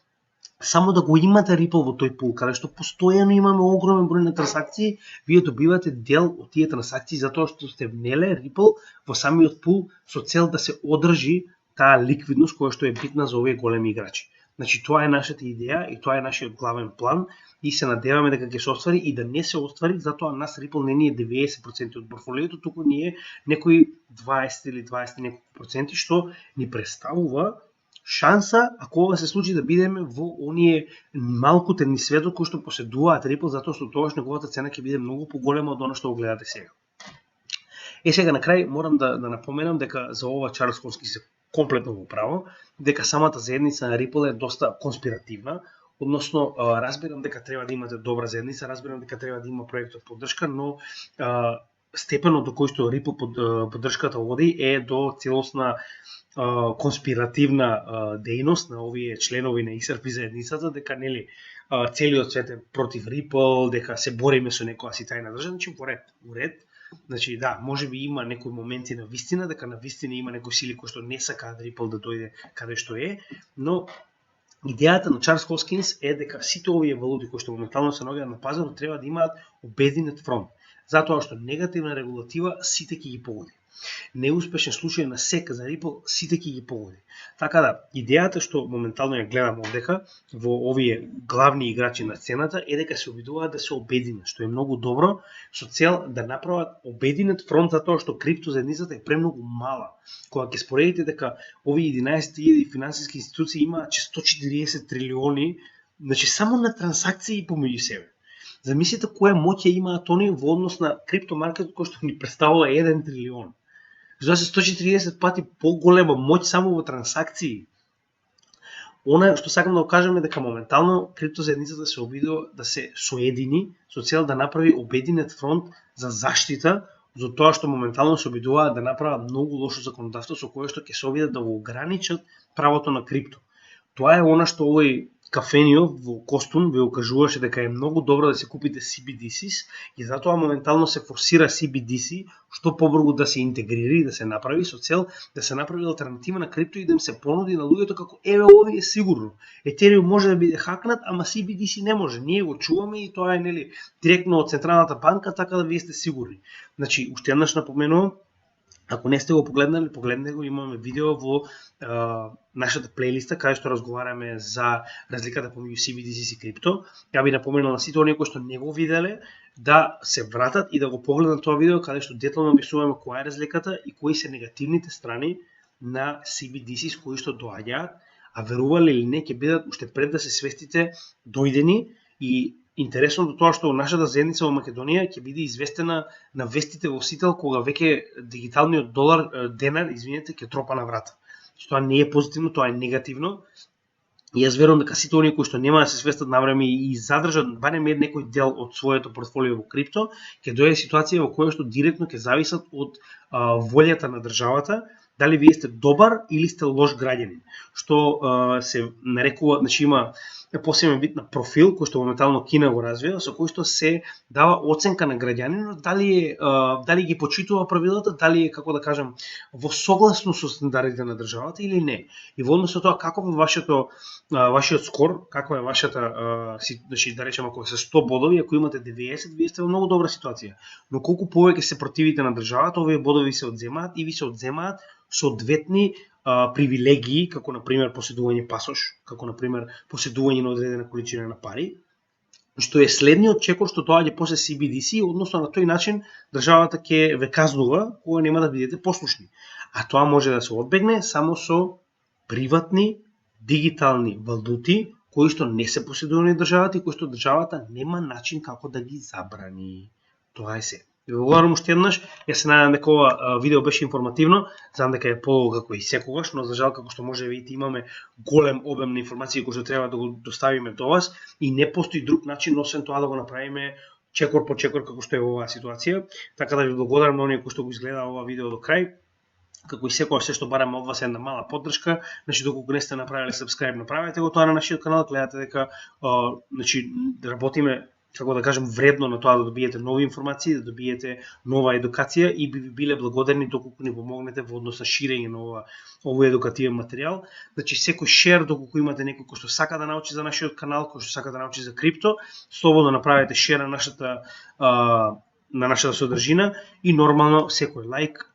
само да го имате Ripple во тој пул, каде што постојано имаме огромен број на трансакции, вие добивате дел од тие трансакции затоа што сте внеле Ripple во самиот пул со цел да се одржи таа ликвидност која што е битна за овие големи играчи. Значи тоа е нашата идеја и тоа е нашиот главен план и се надеваме дека ќе се оствари и да не се оствари, затоа нас Ripple не ни е 90% од портфолиото, туку ни е некои 20 или 20 неколку проценти што ни представува шанса, ако ова се случи, да бидеме во оние малкуте ни светот кои што поседуваат Ripple, затоа што тогаш неговата цена ќе биде многу поголема од она што го гледате сега. Сега на крај морам да напоменам дека за ова Чарлс Хосткинс се комплетно во право, дека самата заедница на Ripple е доста конспиративна, односно разбирам дека треба да имате добра заедница, разбирам дека треба да има проектот поддршка, но степенот до кој што Ripple поддршката води е до целосна конспиративна дејност на овие членови на XRP заедницата, дека нели целиот свет е против Ripple, дека се бориме со некоја си тајна држава, значи во ред. Значи да, можеби има некои моменти на вистина, дека на вистина има некои сили кои што не сакаат Ripple да дојде каде што е, но идејата на Чарлс Хосткинс е дека сите овие валути кои што моментално се наоѓаат на пазарот треба да имаат обединет фронт, затоа што негативна регулатива сите ќе ги погоди. Неуспешен случај на SEC за Ripple сите ќе ги погоди. Така да, идејата што моментално ја гледам овдека во овие главни играчи на сцената е дека се обидуваат да се обединат, што е многу добро, со цел да направат обединет фронт, затоа што крипто заедницата е премногу мала. Кога ќе споредите дека овие 11.000 финансиски институции имаат 140 трилиони, значи само на трансакции помеѓу себе. Замислите која моќ ја имаат они во однос на криптомаркетот кој што ни представува 1 трилион. Затоа се 140 пати поголема моќ само во трансакции. Она што сакам да го кажам е дека моментално крипто заедницата се обидува да се соедини со цел да направи обединет фронт за заштита за тоа што моментално се обидуваат да направат многу лошо законодавство со кое што ќе се обидат да го ограничат правото на крипто. Тоа е она што овој Кафенио во Костун ве укажуваше дека е многу добро да се купите CBDCs и затоа моментално се форсира CBDC што побрзо да се интегрира и да се направи со цел да се направи алтернатива на крипто и да им се понуди на луѓето како еве овие сигурно. Ethereum може да биде хакнат, ама CBDC не може. Ние го чуваме и тоа е нели директно од централната банка, така да вие сте сигурни. Значи, уште еднаш напоменувам, ако не сте го погледнали, погледнете го, имаме видео во нашата плейлиста каде што разговараме за разликата помеѓу CBDC и крипто. Ја би напоменал на сите оние кои што не го виделе да се вратат и да го погледнат тоа видео каде што детално објаснуваме која е разликата и кои се негативните страни на CBDC кои што доаѓаат, а верувале или не ќе бидат уште пред да се свестите дојдени и интересното тоа што нашата заедница во Македонија ќе биде известена на вестите во Сител кога веќе дигиталниот денар, ќе тропа на врата. Тоа не е позитивно, тоа е негативно. И јас верувам дека сите оние кои што нема да се свестат навреме и задржат барем некој дел од своето портфолио во крипто, ќе дојде ситуација во која што директно ќе зависат од волјата на државата, дали вие сте добар или сте лош граѓанин. Што се нарекува, значи има посебен вид на профил кој што моментално Кина го развива, со кој што се дава оценка на граѓанинот, дали ги почитува правилата, дали е, како да кажам, во согласно со стандардите на државата или не. И во однос на тоа каков е вашиот скор, каква е вашата, значи да речеме ако се 100 бодови, ако имате 90, вие сте во многу добра ситуација. Но колку повеќе се противите на државата, овие бодови се одземаат и ви се одземаат соодветни привилегии, како например поседување пасош, како например поседување на одредена количина на пари, што е следниот чекор што доаѓа после CBDC, односно на тој начин државата ќе ве казнува кога нема да бидете послушни. А тоа може да се одбегне само со приватни дигитални валути кои што не се поседувани од државата и кои што државата нема начин како да ги забрани. Тоа е се. Ви благодарам уште еднаш. Јас се надевам дека ова видео беше информативно, знам дека е подолго како и секогаш, но за жал како што може да видите имаме голем обем на информации кои што треба да го доставиме до вас и не постои друг начин освен тоа да го направиме чекор по чекор како што е оваа ситуација. Така да ви благодарам на оние кои што го изгледа ова видео до крај. Како и секогаш се што бараме од вас една мала поддршка, значи доколку не сте направиле subscribe, направете го тоа на нашиот канал, гледате дека значи работиме како да кажем, вредно на тоа да добиете нови информации, да добиете нова едукација и би биле благодарни доколку ни помогнете во однос на ширење на овој едукативен материјал. Значи секој шер доколку имате некој кој што сака да научи за нашиот канал, кој што сака да научи за крипто, слободно направете шер на нашата содржина и нормално секој лајк,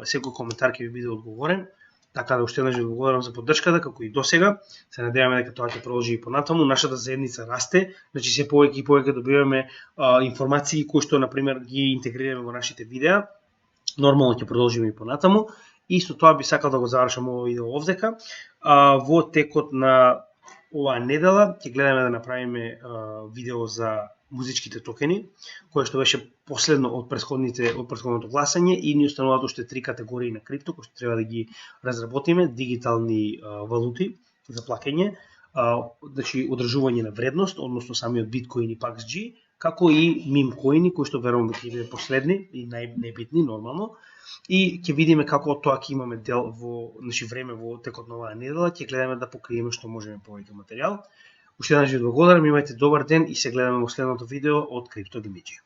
секој коментар ќе ви биде одговорен. Така да уште еднаш ви благодарам за поддршката, како и досега. Се надеваме дека тоа ќе продолжи и понатаму. Нашата заедница расте, значи се повеќе и повеќе добиваме информации кои што на пример ги интегрираме во нашите видеа. Нормално ќе продолжиме и понатаму. И со тоа би сакал да го завршам овој видео овдека. Во текот на оваа недела ќе гледаме да направиме видео за музичките токени, кое што беше последно од претходното гласање и ни остануваат уште 3 категории на крипто кои што треба да ги разработиме: дигитални валути за плаќање, значи одржување на вредност, односно самиот биткоин и PAXG, како и мемкоини кои што верувам дека ќе бидат последни и најбитни нормално. И ќе видиме како од тоа ќе имаме дел време во текот на оваа недела, ќе гледаме да покриеме што можеме повеќе материјал. Уште еднаш ви благодарам, имајте добар ден и се гледаме во следното видео од Крипто Димиџи.